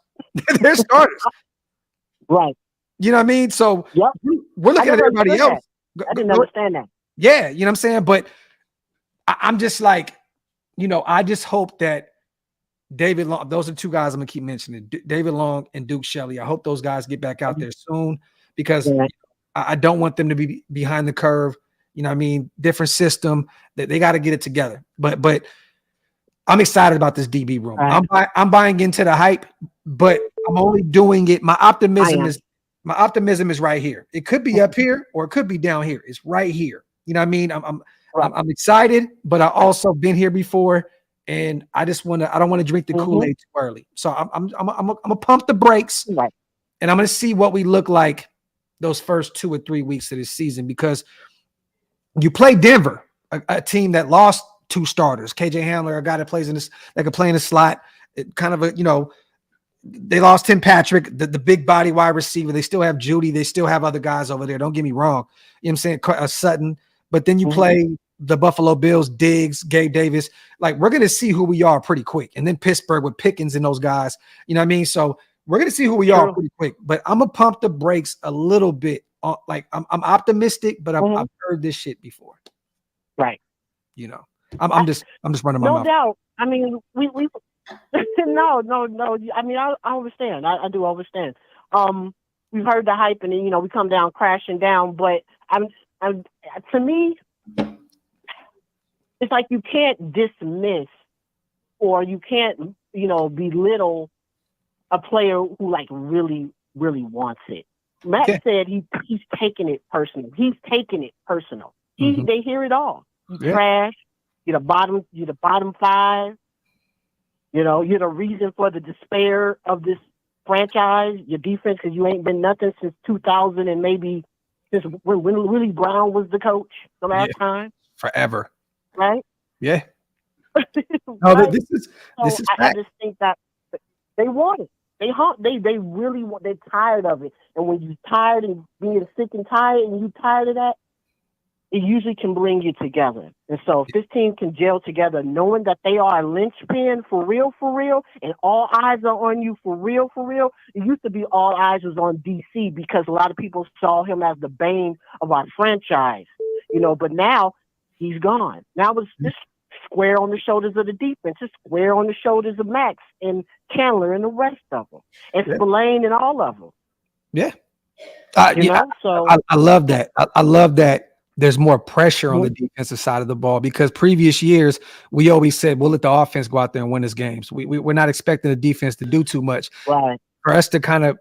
They're starters. Right. You know what I mean? So we're looking at everybody else. I didn't understand that. Yeah, you know what I'm saying? But I'm just like, I just hope that David Long, those are 2 guys I'm going to keep mentioning, David Long and Duke Shelley. I hope those guys get back out there soon because I don't want them to be behind the curve. You know what I mean? Different system. They got to get it together. But I'm excited about this DB room. Right. I'm buying into the hype, but I'm only doing it. My optimism is right here. It could be up here or it could be down here. It's right here. You know what I mean? I'm excited, but I also been here before, and I don't want to drink the Kool-Aid too early. So I'm gonna pump the brakes, and I'm gonna see what we look like those first 2 or 3 weeks of this season because you play Denver, a team that lost 2 starters. KJ Hamler, a guy that plays that could play in the slot. It kind of they lost Tim Patrick, the big body wide receiver. They still have Judy. They still have other guys over there. Don't get me wrong. You know what I'm saying? Sutton. But then you play the Buffalo Bills, Diggs, Gabe Davis. Like, we're going to see who we are pretty quick. And then Pittsburgh with Pickens and those guys. You know what I mean? So we're going to see who we are pretty quick. But I'm going to pump the brakes a little bit. Like, I'm optimistic, but I've heard this shit before. Right. I'm just running my mouth. No doubt. I mean, we no. I mean, I understand. I do understand. We've heard the hype, and then we come down crashing down. But to me, it's like you can't dismiss or you can't belittle a player who like really wants it. Matt said he's taking it personal. They hear it all. You trash. You're the bottom 5. You're the reason for the despair of this franchise. Your defense, because you ain't been nothing since 2000 and maybe since when Willie Brown was the coach the last time. Forever. Right? Yeah. Right? No, this is I just think that they want it. They really want. They're tired of it. And when you're tired and being sick and tired, and you're tired of that, it usually can bring you together. And so if this team can gel together, knowing that they are a linchpin for real, and all eyes are on you for real, it used to be all eyes was on DC because a lot of people saw him as the bane of our franchise, but now he's gone. Now it's just square on the shoulders of the defense, just square on the shoulders of Max and Chandler and the rest of them, and Spillane and all of them. Yeah. So I love that. I love that there's more pressure on the defensive side of the ball because previous years we always said we'll let the offense go out there and win us games. We're not expecting the defense to do too much. Right. For us to kind of,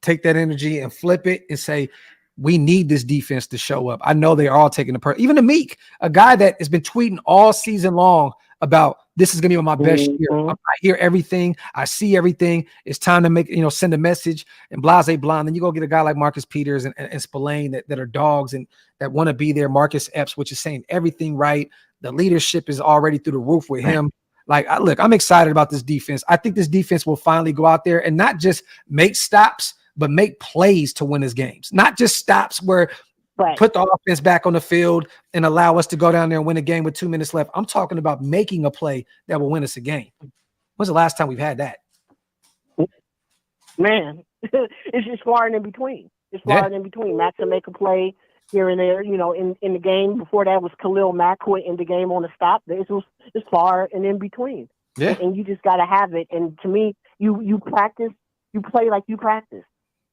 take that energy and flip it and say, we need this defense to show up. I know they're all taking the even Meek, a guy that has been tweeting all season long about this is going to be my best year. I hear everything. I see everything. It's time to make, send a message and blase blonde. Then you go get a guy like Marcus Peters and Spillane that are dogs and that want to be there. Marcus Epps, which is saying everything right. The leadership is already through the roof with him. Look, I'm excited about this defense. I think this defense will finally go out there and not just make stops, but make plays to win his games. Not just stops where put the offense back on the field and allow us to go down there and win a game with 2 minutes left. I'm talking about making a play that will win us a game. When's the last time we've had that? Man, it's just far and in between. It's far and in between. Max will make a play here and there, in the game. Before that was Khalil Mack who would end the game on a stop. It's far and in between. Yeah. And you just got to have it. And to me, you practice, you play like you practice.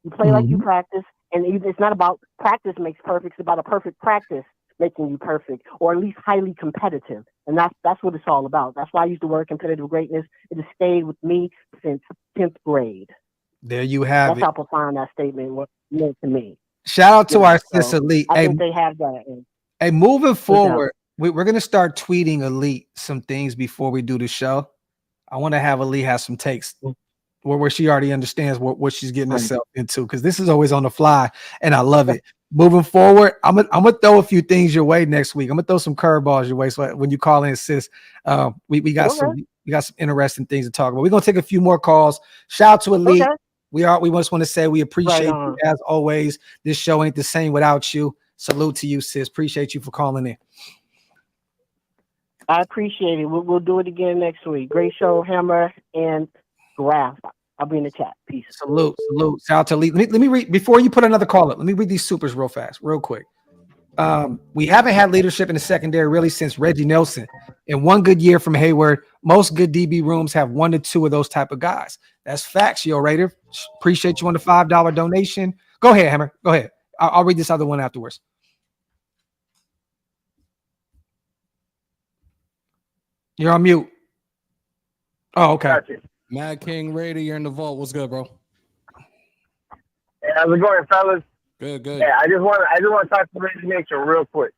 You play like you practice, and it's not about practice makes perfect. It's about a perfect practice making you perfect, or at least highly competitive. And that's what it's all about. That's why I use the word competitive greatness. It has stayed with me since 10th grade. There you have That's how profound that statement meant to me. Shout out to our sis Elite. I think they have that. Hey, moving forward, we're going to start tweeting Elite some things before we do the show. I want to have Elite have some takes where she already understands what she's getting herself into, because this is always on the fly, and I love it. Moving forward, I'm gonna throw a few things your way next week. I'm gonna throw some curveballs your way. So when you call in, sis, we got some interesting things to talk about. We're gonna take a few more calls. Shout out to Elite. Okay. We just want to say we appreciate you as always. This show ain't the same without you. Salute to you, sis. Appreciate you for calling in. I appreciate it. We'll do it again next week. Great show, Hammer and Graphk. I'll be in the chat. Peace. Salute. Shout out to Lee. Let me read before you put another call up. Let me read these supers real fast, real quick. We haven't had leadership in the secondary really since Reggie Nelson. In one good year from Hayward, most good DB rooms have 1 to 2 of those type of guys. That's facts, yo, Raider. Appreciate you on the $5 donation. Go ahead, Hammer. Go ahead. I'll read this other one afterwards. You're on mute. Oh, okay. Gotcha. Mad King Raider, you're in the vault. What's good, bro? Hey, how's it going, fellas? Good. Yeah, I just want to talk to Raider Nation real quick.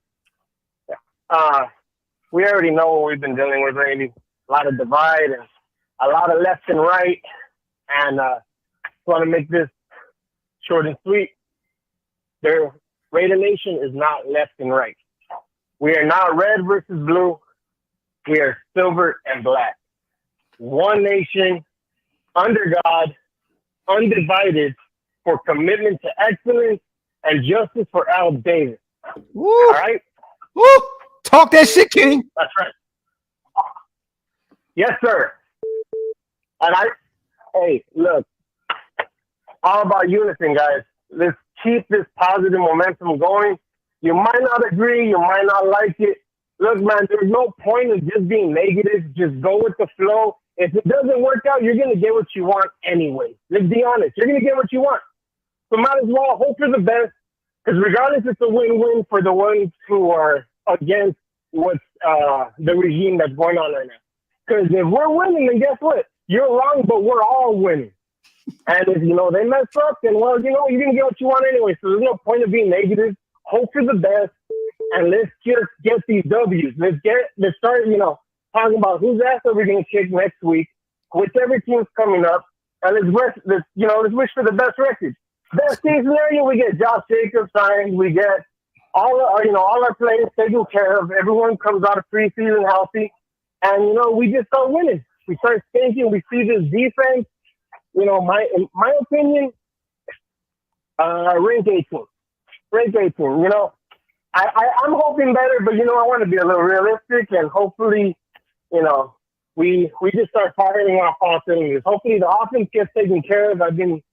We already know what we've been dealing with, Randy. A lot of divide and a lot of left and right. And want to make this short and sweet. Raider Nation is not left and right. We are not red versus blue. We are silver and black. One nation, under God, undivided, for commitment to excellence and justice for Al Davis. Woo. All right? Woo. Talk that shit, King. That's right. Yes, sir. And hey, look, all about unison, guys. Let's keep this positive momentum going. You might not agree. You might not like it. Look, man, there's no point in just being negative. Just go with the flow. If it doesn't work out, you're going to get what you want anyway. Let's be honest. You're going to get what you want. So might as well hope for the best, because regardless, it's a win-win for the ones who are against what's the regime that's going on right now. Because if we're winning, then guess what? You're wrong, but we're all winning. And if, they mess up, then, well, you're going to get what you want anyway. So there's no point of being negative. Hope for the best, and let's just get these W's. Let's start, talking about whose ass are we going to kick next week, whichever team's coming up, and let's wish for the best record. Best case scenario, we get Josh Jacobs signed, we get all our players taken care of, everyone comes out of preseason healthy, and we just start winning. We start thinking, we see this defense. In my opinion, rank 18. I'm hoping better, but I want to be a little realistic, and hopefully, we just start firing off all cylinders. Hopefully, the offense gets taken care of. I've been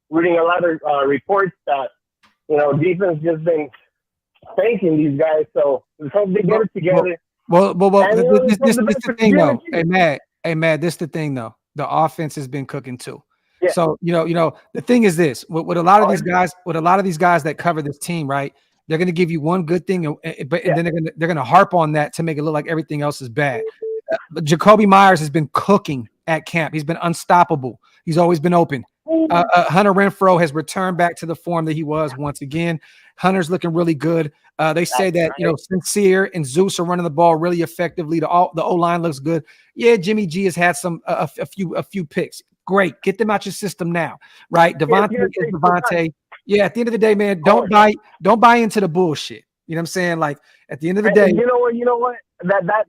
reading a lot of reports that defense just been thanking these guys, so let's hope they get it together. Well, And, this the thing though. Jimmy. Hey, Matt, this the thing though. The offense has been cooking too. Yeah. So the thing is this: with a lot of these guys, that cover this team, right? They're going to give you one good thing, and then they're going to harp on that to make it look like everything else is bad. But Jacoby Myers has been cooking at camp. He's been unstoppable. He's always been open. Hunter Renfrow has returned back to the form that he was once again. Hunter's looking really good. They say that Sincere and Zeus are running the ball really effectively. The O line looks good. Yeah, Jimmy G has had a few picks. Great, get them out your system now, right? Devontae is Devontae. Yeah, at the end of the day, man, don't buy into the bullshit. You know what I'm saying? Like at the end of the day, you know what? That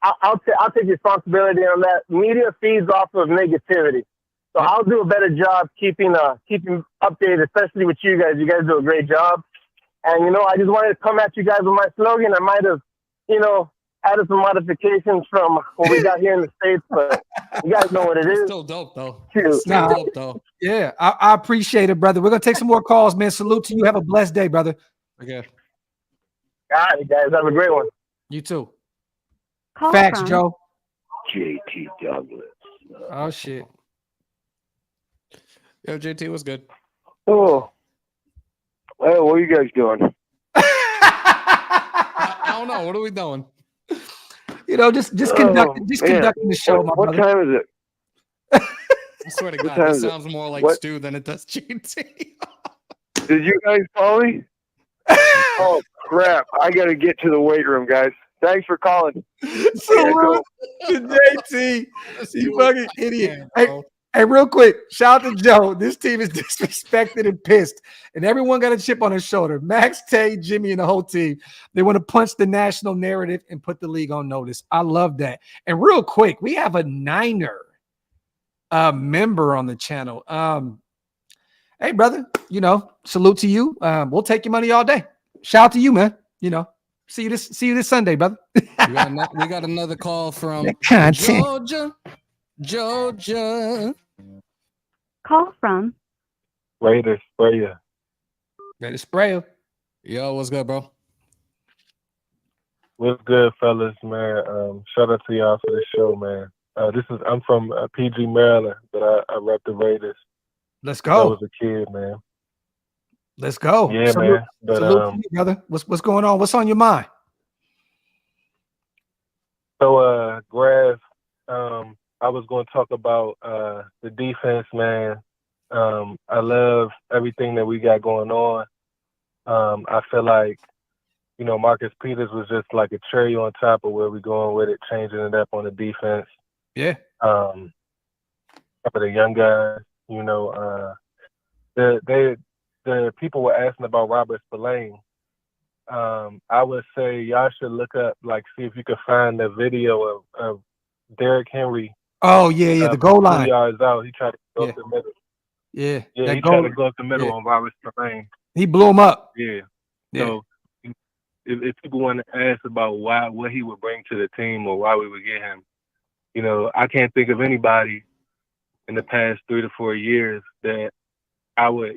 I'll take responsibility on that. Media feeds off of negativity, so I'll do a better job keeping updated, especially with you guys. You guys do a great job, and I just wanted to come at you guys with my slogan. I might have, added some modifications from what we got here in the States, but you guys know what it is. Still dope though. Dope though. Yeah, I appreciate it, brother. We're gonna take some more calls, man. Salute to you. Have a blessed day, brother. Okay. All right, guys, have a great one. You too. Call Facts, from Joe. JT Douglas. Oh shit. Yo, JT, what's good? Oh, well, what are you guys doing? I don't know. What are we doing? Just conducting the show, my brother. What time is it? I swear to God, time this is it? sounds more like What? Stu than it does JT. Did you guys call me? Oh, crap. I got to get to the weight room, guys. Thanks for calling. Salute to JT. You fucking idiot. Man, bro. Hey, real quick, shout out to Joe. This team is disrespected and pissed, and everyone got a chip on their shoulder. Max, Tay, Jimmy, and the whole team. They want to punch the national narrative and put the league on notice. I love that. And real quick, we have a Niner member on the channel. Hey, brother, salute to you. We'll take your money all day. Shout out to you, man. See you this Sunday, brother. we got another call from Georgia. Call from Raiders, spray ya. Ready to spray him. Yo, what's good, bro? What's good, fellas, man? Shout out to y'all for the show, man. I'm from PG, Maryland, but I rep the Raiders. Let's I go. was a kid, man. Let's go. Yeah, salute, man. But salute to you, brother. What's going on? What's on your mind? so Graphk, I was going to talk about the defense, man. I love everything that we got going on. I feel like, Marcus Peters was just like a cherry on top of where we're going with it, changing it up on the defense. Yeah. For the young guys, the people were asking about Robert Spillane. I would say y'all should look up, see if you could find the video of Derrick Henry. Oh yeah, the goal line. 2 yards out, he tried to go up the middle. Yeah, he tried to go up the middle on Robert Spillane. He blew him up. Yeah. Yeah. So if people want to ask about what he would bring to the team or why we would get him, I can't think of anybody in the past 3 to 4 years that I would,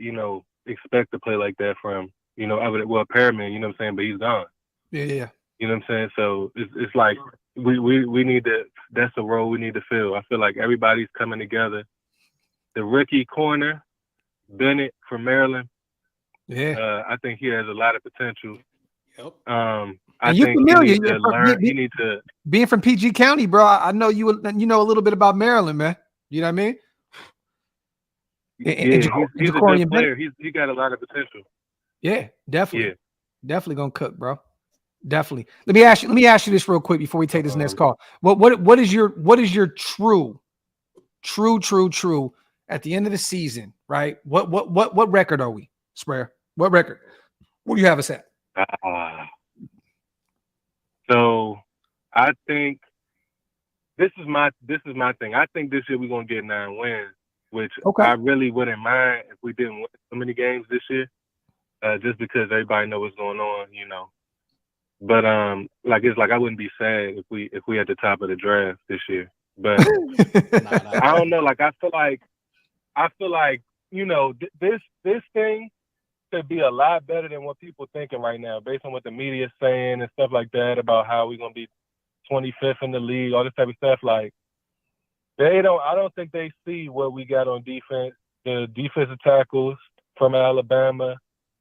expect to play like that from. Perriman, what I'm saying, but he's gone. Yeah. You know what I'm saying? So it's like we need to. That's the role we need to fill. I feel like everybody's coming together. The rookie corner, Bennett from Maryland. Yeah. I think he has a lot of potential. Yep. I think he needs to being from PG County, bro. I know you know a little bit about Maryland, man. You know what I mean? He's a good player. He got a lot of potential. Yeah, definitely. Yeah. Definitely gonna cook, bro. Definitely. Let me ask you this real quick before we take this next call. What is your true at the end of the season, right? What record are we, Sprayer? What record? What do you have us at? So I think this is my thing. I think this year we're gonna get 9 wins, which I really wouldn't mind if we didn't win so many games this year. Just because everybody knows what's going on, But like it's like I wouldn't be sad if we at the top of the draft this year. But I don't know. Like I feel like this thing could be a lot better than what people thinking right now, based on what the media is saying and stuff like that about how we're gonna be 25th in the league, all this type of stuff. Like I don't think they see what we got on defense. The defensive tackles from Alabama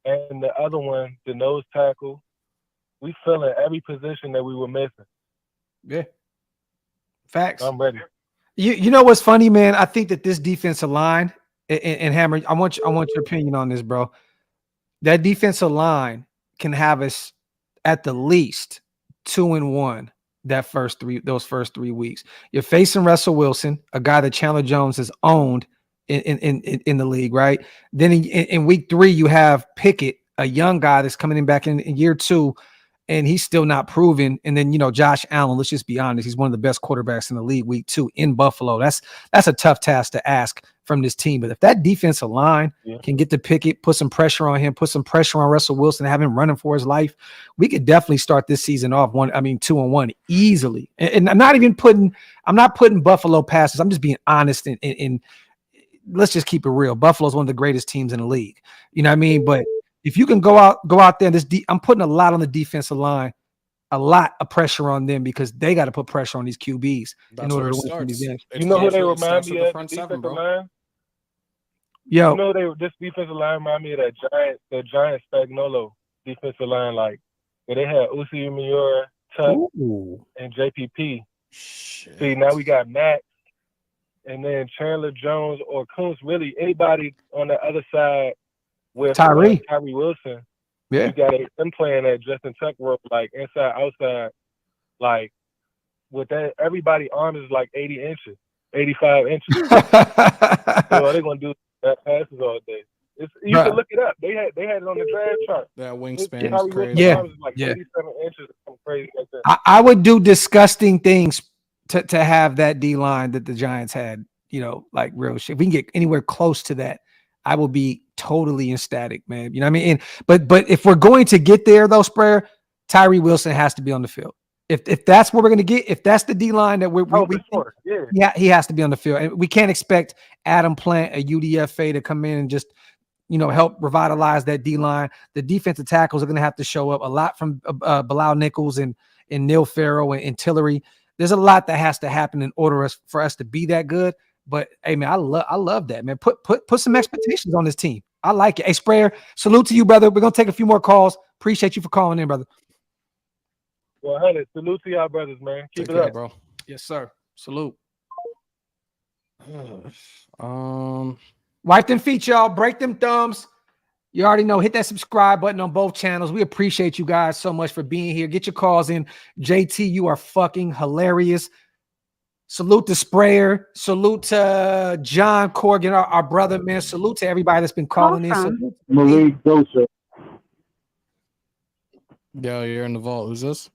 and the other one, the nose tackle. We fill in every position that we were missing. Yeah. Facts. I'm ready. You know what's funny, man? I think that this defensive line and Hammer, I want your opinion on this, bro. That defensive line can have us at the least 2-1 those first 3 weeks. You're facing Russell Wilson, a guy that Chandler Jones has owned in the league, right? Then in week 3, you have Pickett, a young guy that's coming in back in year 2, and he's still not proven. And then, Josh Allen, let's just be honest, he's one of the best quarterbacks in the league week 2 in Buffalo. That's a tough task to ask from this team. But if that defensive line can get to Pickett, put some pressure on him, put some pressure on Russell Wilson, have him running for his life, we could definitely start this season off 2-1 easily. And I'm not putting Buffalo past us. I'm just being honest and let's just keep it real. Buffalo's one of the greatest teams in the league. You know what I mean? But if you can go out there, I'm putting a lot on the defensive line, a lot of pressure on them because they got to put pressure on these QBs in order to win some of these games. You know who they remind me of? Defensive line. Yo, this defensive line remind me of that giant Spagnuolo defensive line, like where they had Uzi Umeora, Tuck, and JPP. Shit. See, now we got Max, and then Chandler Jones or Kuntz. Really, anybody on the other side with Tyree Wilson. Yeah, you got them playing that Justin Tuck role, like inside, outside, like with that. Everybody arm is like 80 inches, 85 inches. They're gonna do that passes all day. You can look it up. They had it on the draft chart. That wingspan is crazy. Yeah, like 87 inches. Crazy like that. I would do disgusting things to have that D line that the Giants had. Like real shit. If we can get anywhere close to that, I will be totally ecstatic, man. You know what I mean? But if we're going to get there, though, Sprayer, Tyree Wilson has to be on the field. If that's what we're going to get, if that's the D line that he has to be on the field, and we can't expect Adam Plant, a UDFA, to come in and just help revitalize that D line. The defensive tackles are going to have to show up a lot from Bilal Nichols and Neil Farrell and Tillery. There's a lot that has to happen in order for us to be that good. But hey, man, I love that, man. Put some expectations on this team. I like it. Hey, Sprayer, salute to you, brother. We're gonna take a few more calls. Appreciate you for calling in, brother. 100. Salute to y'all brothers, man. Keep it up, bro. Yes, sir. Salute. Wipe them feet, y'all. Break them thumbs. You already know. Hit that subscribe button on both channels. We appreciate you guys so much for being here. Get your calls in. JT, you are fucking hilarious. Salute to Sprayer. Salute to John Corrigan, our brother, man. Salute to everybody that's been calling in. Malik Joseph. Yo, you're in the vault. Who's this?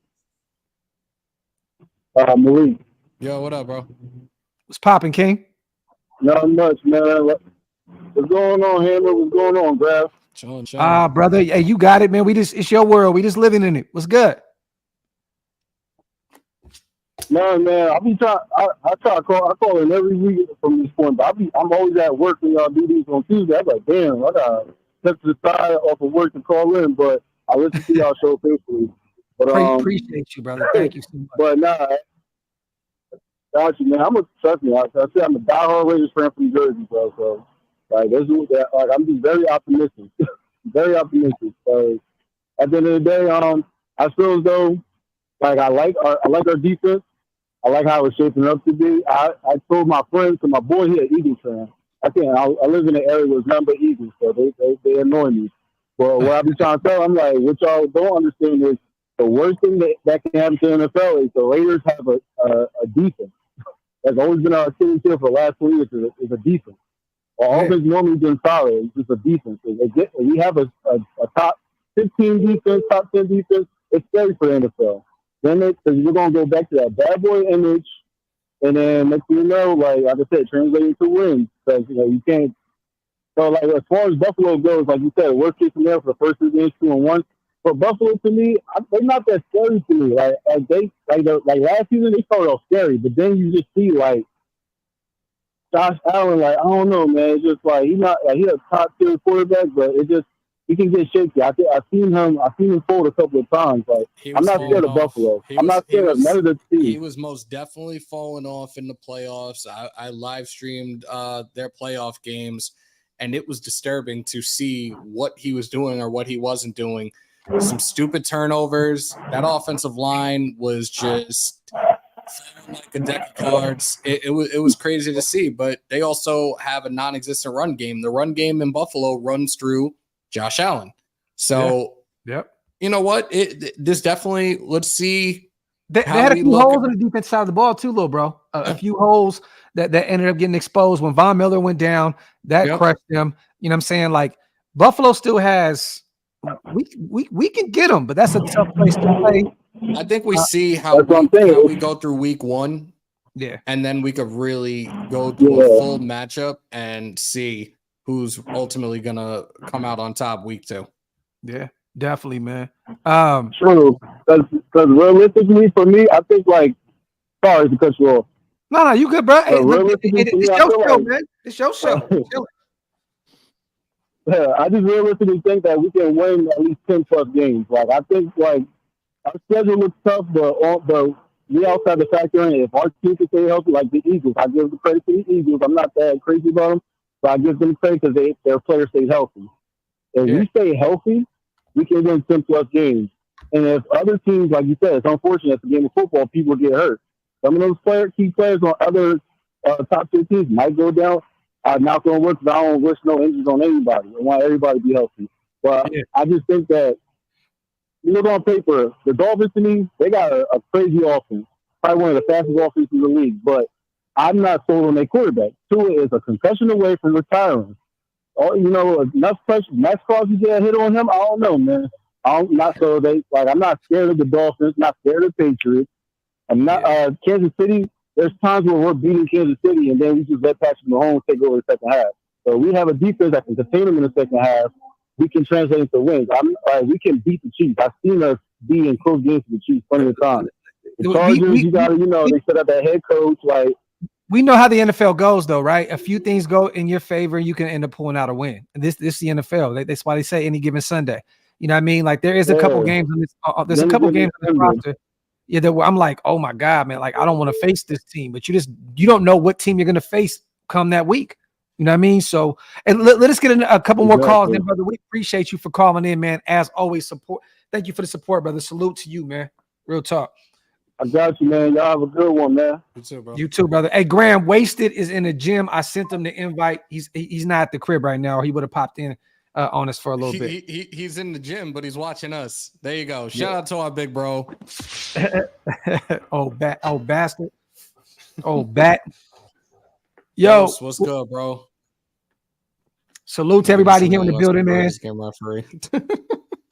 Malik. Yo, what up, bro? What's popping, King? Not much, man. What's going on, Hammer? What's going on, Graphk? Chilling. Brother. Hey, you got it, man. It's your world. We just living in it. What's good? No, man, I call in every week from this point, but I'm always at work when y'all do these on Tuesday. I'm like, damn, I gotta step to the side off of work to call in, but I listen to y'all show faithfully. But appreciate you, brother. Thank you so much. But got you, man. Trust me. I say I'm a diehard Raiders fan from Jersey, bro. So like, I'm just very optimistic, very optimistic. So at the end of the day, I feel as though like I like our defense. I like how it's shaping up to be. I told my friends, because my boy here, Eagles fan. I live in an area where it's nothing but Eagles, so they annoy me. But what I be trying to tell them, like, what y'all don't understand is the worst thing that can happen to the NFL is the Raiders have a defense. That's always been our Achilles heel for the last 4 years is a defense. Our offense normally been solid. It's just a defense. We have a top 15 defense, top 10 defense. It's scary for the NFL. Then because we're gonna go back to that bad boy image, and then next thing you know, like I said, translating to wins. Because you can't. So like as far as Buffalo goes, like you said, worst case scenario for the first 2 games, 2-1. for Buffalo to me, they're not that scary to me. Like last season they started off scary, but then you just see like Josh Allen, like I don't know, man. It's just like he's not like he's a top tier quarterback, but it just he can get shaky. I've seen him fold a couple of times. Like I'm not scared of Buffalo. I'm not scared of none of the teams. He was most definitely falling off in the playoffs. I live streamed their playoff games, and it was disturbing to see what he was doing or what he wasn't doing. Some stupid turnovers. That offensive line was just like a deck of cards. It was crazy to see, but they also have a non-existent run game. The run game in Buffalo runs through Josh Allen. So, yep. You know what? This definitely, let's see. They had a few holes on the defense side of the ball too, little bro. A few holes that ended up getting exposed when Von Miller went down. That crushed them. You know what I'm saying? Like Buffalo still has we can get them, but that's a tough place to play. I think we see how we go through week 1. Yeah. And then we could really go through a full matchup and see who's ultimately going to come out on top week 2. Yeah, definitely, man. True. Because realistically, for me, I think like, sorry to cut you off. No, you good, bro. Hey, look, it's your show, man. It's your show. Yeah, I just realistically think that we can win at least 10 plus games. Like I think like our schedule looks tough, but we also have to factor in if our team can stay healthy, like the Eagles. I give the credit to the Eagles. I'm not that crazy about them, but I give them credit because their players stay healthy. If we stay healthy, we can win 10 plus games. And if other teams, like you said, it's unfortunate it's a game of football, people get hurt. Some of those key players on other top tier teams might go down. Knock on wood, because I don't wish no injuries on anybody. I want everybody to be healthy. But I just think that, you look on paper, the Dolphins to me, they got a crazy offense. Probably one of the fastest offenses in the league. But I'm not sold on their quarterback. Tua is a concussion away from retiring. Oh, you know, enough pressure. Max Crosby get a hit on him. I don't know, man. I'm not scared of the Dolphins. Not scared of the Patriots. I'm not Kansas City. There's times where we're beating Kansas City, and then we just let Patrick Mahomes take over the second half. So we have a defense that can contain them in the second half. We can translate into wins. We can beat the Chiefs. I've seen us be in close games with the Chiefs plenty of times. The Chargers, they set up that head coach. Like we know how the NFL goes, though, right? A few things go in your favor, and you can end up pulling out a win. And this is the NFL. That's why they say any given Sunday. You know what I mean? Like there is a couple games on this. There's a couple games on this roster. Yeah, that I'm like, oh my God, man! Like I don't want to face this team, but you don't know what team you're going to face come that week. You know what I mean? So, and let us get a couple more calls, then, brother. We appreciate you for calling in, man. As always, support. Thank you for the support, brother. Salute to you, man. Real talk. I got you, man. Y'all have a good one, man. You too, bro. You too, brother. Hey, Graham Wasted is in the gym. I sent him the invite. He's not at the crib right now. He would have popped in on us for a little bit. He's in the gym, but he's watching us. There you go. Shout out to our big bro. Oh bastard. Oh bat. Yo, what's good, bro? Salute to everybody here in the building, man.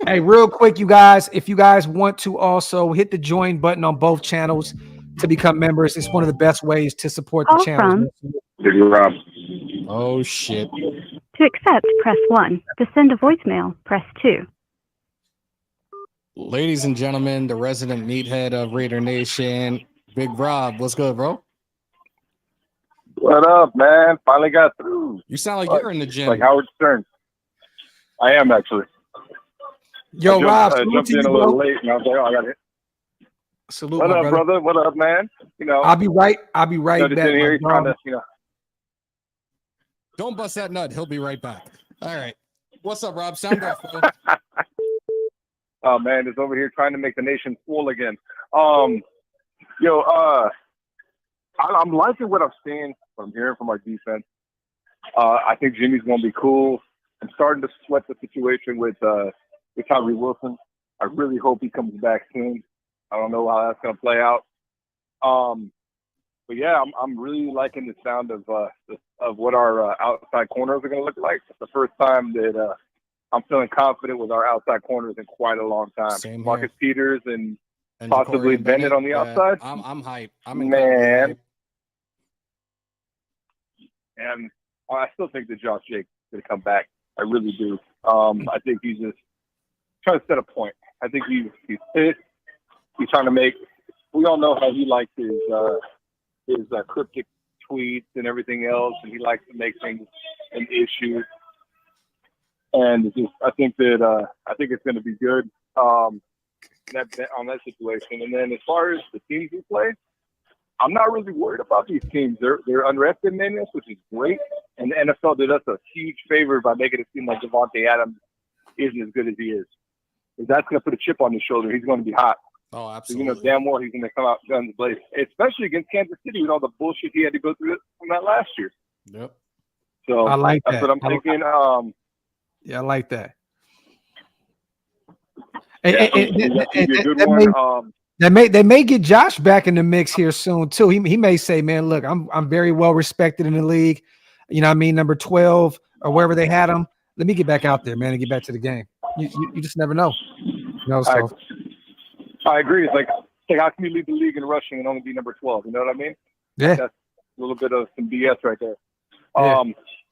Hey, real quick, you guys, if you guys want to also hit the join button on both channels to become members, it's one of the best ways to support the channel. Oh shit. To accept, press 1. To send a voicemail, press 2. Ladies and gentlemen, the resident meathead of Raider Nation, Big Rob. What's good, bro? What up, man? Finally got through. You sound like you're in the gym. Like Howard Stern. I am actually. Yo, Rob, I jumped in a little late, and I was like, oh, I got it. Salute, what up, brother? What up, man? You know, I'll be right back. Here, trying to, Don't bust that nut. He'll be right back. All right. What's up, Rob? Sound off, bro. Oh man, it's over here trying to make the nation full again. I'm liking what I'm seeing. What I'm hearing from our defense. I think Jimmy's gonna be cool. I'm starting to sweat the situation with Tyree Wilson. I really hope he comes back soon. I don't know how that's gonna play out. But yeah, I'm really liking the sound of what our outside corners are going to look like. It's the first time that I'm feeling confident with our outside corners in quite a long time. Same Marcus here. Peters and possibly Bennett on the outside. I'm hyped. Man. And I still think that Josh Jacobs is going to come back. I really do. I think he's just trying to set a point. I think he's pissed. He's trying to make. We all know how he likes his cryptic tweets and everything else, and he likes to make things an issue. And it's just, I think it's going to be good on that situation. And then as far as the teams we play, I'm not really worried about these teams. They're underestimating us, which is great. And the NFL did us a huge favor by making it seem like Devontae Adams isn't as good as he is. Because that's going to put a chip on his shoulder. He's going to be hot. Oh, So, absolutely. damn well he's going to come out guns blazing, especially against Kansas City with all the bullshit he had to go through from that last year. Yep. So I like that's that. what I'm thinking. Yeah, I like that. Yeah, And- that's gonna be a good that one. they may get Josh back in the mix here soon too. He may say, "Man, look, I'm very well respected in the league. You know what I mean, number 12 or wherever they had him. Let me get back out there, man, and get back to the game." You just never know. You know, so I agree. It's like how can you lead the league in rushing and only be number 12? You know what I mean? yeah, That's a little bit of some BS right there. Yeah.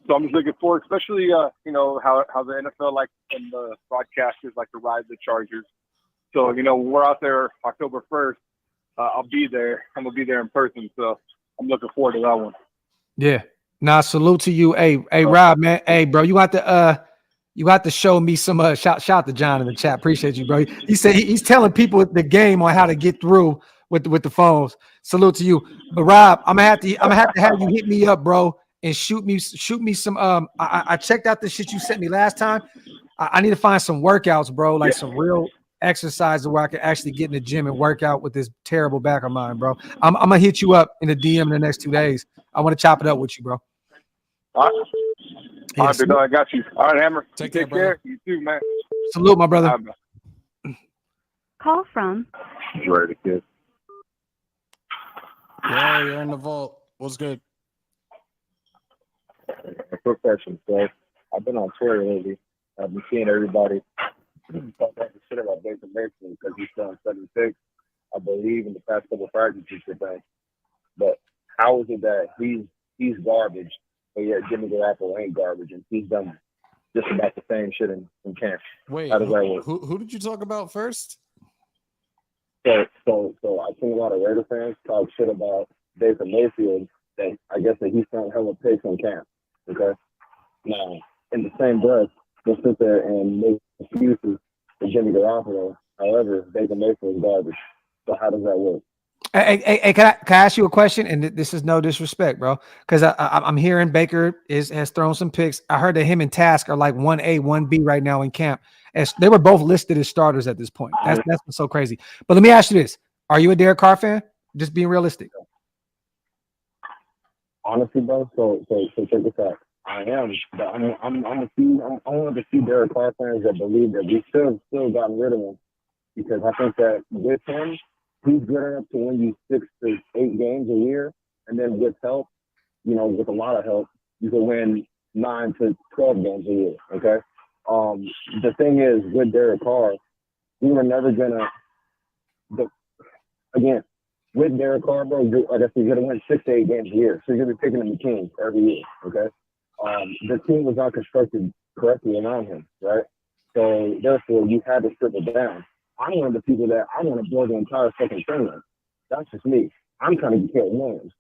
So I'm just looking forward, especially how the NFL and the broadcasters like to ride the Chargers. So we're out there October 1st. I'll be there. I'm gonna be there in person. So I'm looking forward to that one. yeah. Nah, salute to you. Hey, Rob, man. Hey, bro, you got to show me some shout out to John in the chat. Appreciate you, bro. He said he's telling people the game on how to get through with the phones. Salute to you. But Rob, I'm gonna have to have you hit me up, bro, and shoot me some. I checked out the shit you sent me last time. I need to find some workouts, bro, like some real exercises where I can actually get in the gym and work out with this terrible back of mine, bro. I'm gonna hit you up in the DM in the next 2 days. I want to chop it up with you, bro. All right. All right, big dog, I got you. All right, Hammer. Take Take care, care. You too, man. Salute, my brother. All right, Call from ready to kiss. Yeah, you're in the vault. What's good? A quick question. So I've been on Twitter lately. I've been seeing everybody talk that shit about Baker Mayfield because he's still in 76. I believe in the past couple of practices today. But how is it that he's garbage, but yet Jimmy Garoppolo ain't garbage, and he's done just about the same shit in camp? Wait, How does that work? who did you talk about first? So I've seen a lot of Raider fans talk shit about Baker Mayfield. That I guess that he's throwing hella picks in camp. Okay. Now, in the same breath, they'll sit there and make excuses for Jimmy Garoppolo. However, Baker Mayfield is garbage. So how does that work? Hey, can I ask you a question? And this is no disrespect, bro, because I'm hearing Baker has thrown some picks. I heard that him and Task are like 1A, 1B right now in camp. As they were both listed as starters at this point. That's what's so crazy. But let me ask you this: are you a Derek Carr fan? Just being realistic. Honestly, bro. So check this out. I am, but I'm one of the few Derek Carr fans that believe that we still gotten rid of him, because I think that with him, he's good enough to win you 6 to 8 games a year, and then with help, with a lot of help, you can win 9 to 12 games a year. Okay. The thing is with Derek Carr, we were never gonna. Again, with Derek Carr, bro, like I said, you're gonna win 6 to 8 games a year, so you're gonna be picking him the teams every year. Okay. The team was not constructed correctly around him, right? So therefore, you had to strip it down. I'm one of the people that I want to blow the entire fucking thing up. That's just me. I'm trying to get Caleb Williams,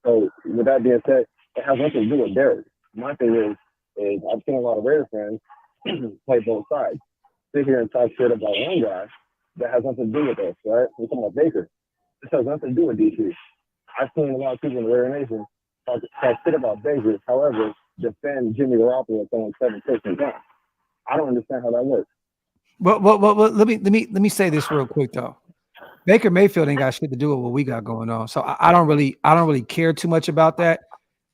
So with that being said, it has nothing to do with Derek. My thing is I've seen a lot of Raider fans play both sides. Sit here and talk shit about one guy that has nothing to do with us, right? We're talking about Baker. This has nothing to do with DC. I've seen a lot of people in the Raider Nation talk shit about Baker, however, defend Jimmy Garoppolo throwing 7 picks in camp. I don't understand how that works. Well, let me say this real quick though. Baker Mayfield ain't got shit to do with what we got going on, so I don't really care too much about that.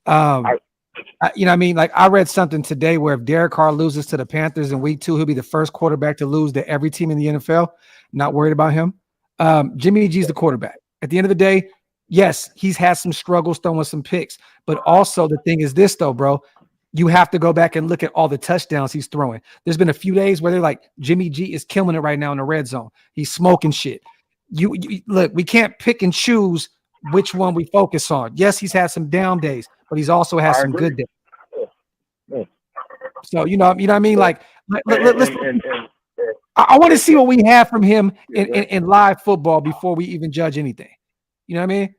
You know what I mean? Like I read something today where if Derek Carr loses to the Panthers in week 2, he'll be the first quarterback to lose to every team in the NFL. Not worried about him. Jimmy G's the quarterback. At the end of the day, yes, he's had some struggles throwing some picks, but also the thing is this though, bro. You have to go back and look at all the touchdowns he's throwing. There's been a few days where they're like, Jimmy G is killing it right now in the red zone. He's smoking shit. You look, we can't pick and choose which one we focus on. Yes, he's had some down days, but he's also had some good days. So you know what I mean? Like, listen. I want to see what we have from him in live football before we even judge anything. You know what I mean?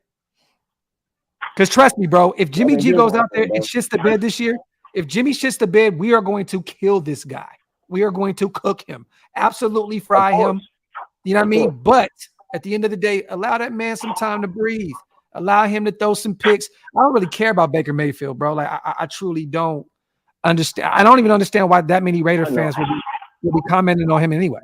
Because trust me, bro, if Jimmy G goes out there and shits the bed this year, if Jimmy shits the bed, we are going to kill this guy. We are going to cook him, absolutely fry him. You know what I mean? But at the end of the day, allow that man some time to breathe. Allow him to throw some picks. I don't really care about Baker Mayfield, bro. Like I truly don't understand. I don't even understand why that many Raider fans will be commenting on him anyway.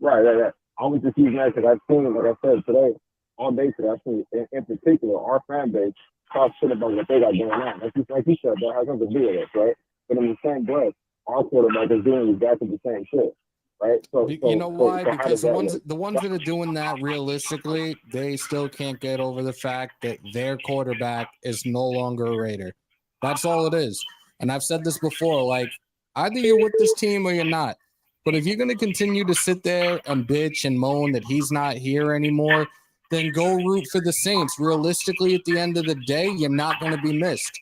Right. I was just using that because I've seen, like I said today, all day today, I've seen in particular our fan base talk shit about what they got going on. Like you said, that has nothing to do with us, right? But in the same breath, our quarterback is doing exactly the same shit, right? So you know why? So because the ones that are doing that realistically, they still can't get over the fact that their quarterback is no longer a Raider. That's all it is. And I've said this before, like either you're with this team or you're not. But if you're going to continue to sit there and bitch and moan that he's not here anymore, then go root for the Saints. Realistically, at the end of the day, you're not going to be missed.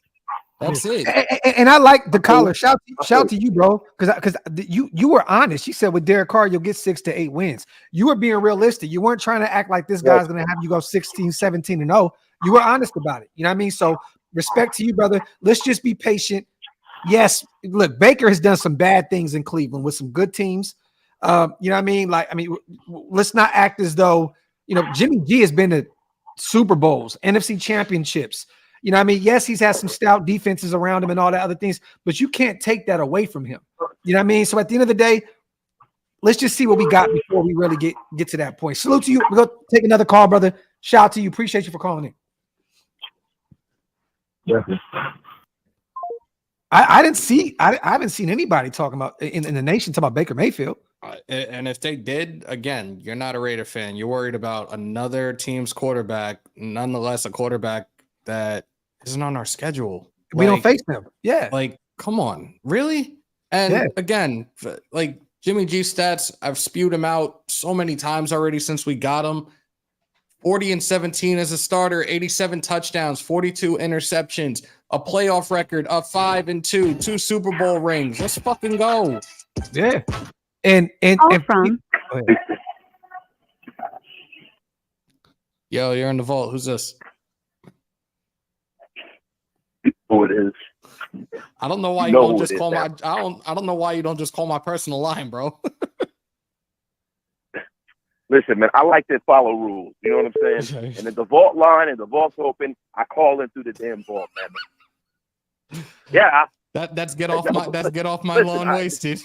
That's it. And I like the caller. Shout to you, bro, because you were honest. You said with Derek Carr, you'll get 6 to 8 wins. You were being realistic. You weren't trying to act like this guy's going to have you go 16, 17 and 0. You were honest about it. You know what I mean? So respect to you, brother. Let's just be patient. Yes, look, Baker has done some bad things in Cleveland with some good teams. You know what I mean? Like, let's not act as though, Jimmy G has been to Super Bowls, NFC championships. You know what I mean? Yes, he's had some stout defenses around him and all that other things, but you can't take that away from him. You know what I mean? So at the end of the day, let's just see what we got before we really get to that point. Salute to you. We're going to take another call, brother. Shout out to you. Appreciate you for calling in. Yeah. I haven't seen anybody talking about in the nation talking about Baker Mayfield. And if they did, again, you're not a Raider fan. You're worried about another team's quarterback, nonetheless, a quarterback that isn't on our schedule. We don't face them. Yeah. Like, come on. Really? And again, like Jimmy G stats, I've spewed him out so many times already since we got him. 40-17 as a starter, 87 touchdowns, 42 interceptions, a playoff record of 5-2, 2 Super Bowl rings. Let's fucking go. Yeah. And yo, you're in the vault. Who's this? Who it is? I don't know why you don't just call my. I don't know why you don't just call my personal line, bro. Listen, man, I like to follow rules. You know what I'm saying? And if the vault line and the vault's open, I call in through the damn vault, man. Yeah. That's get off my lawn wasted.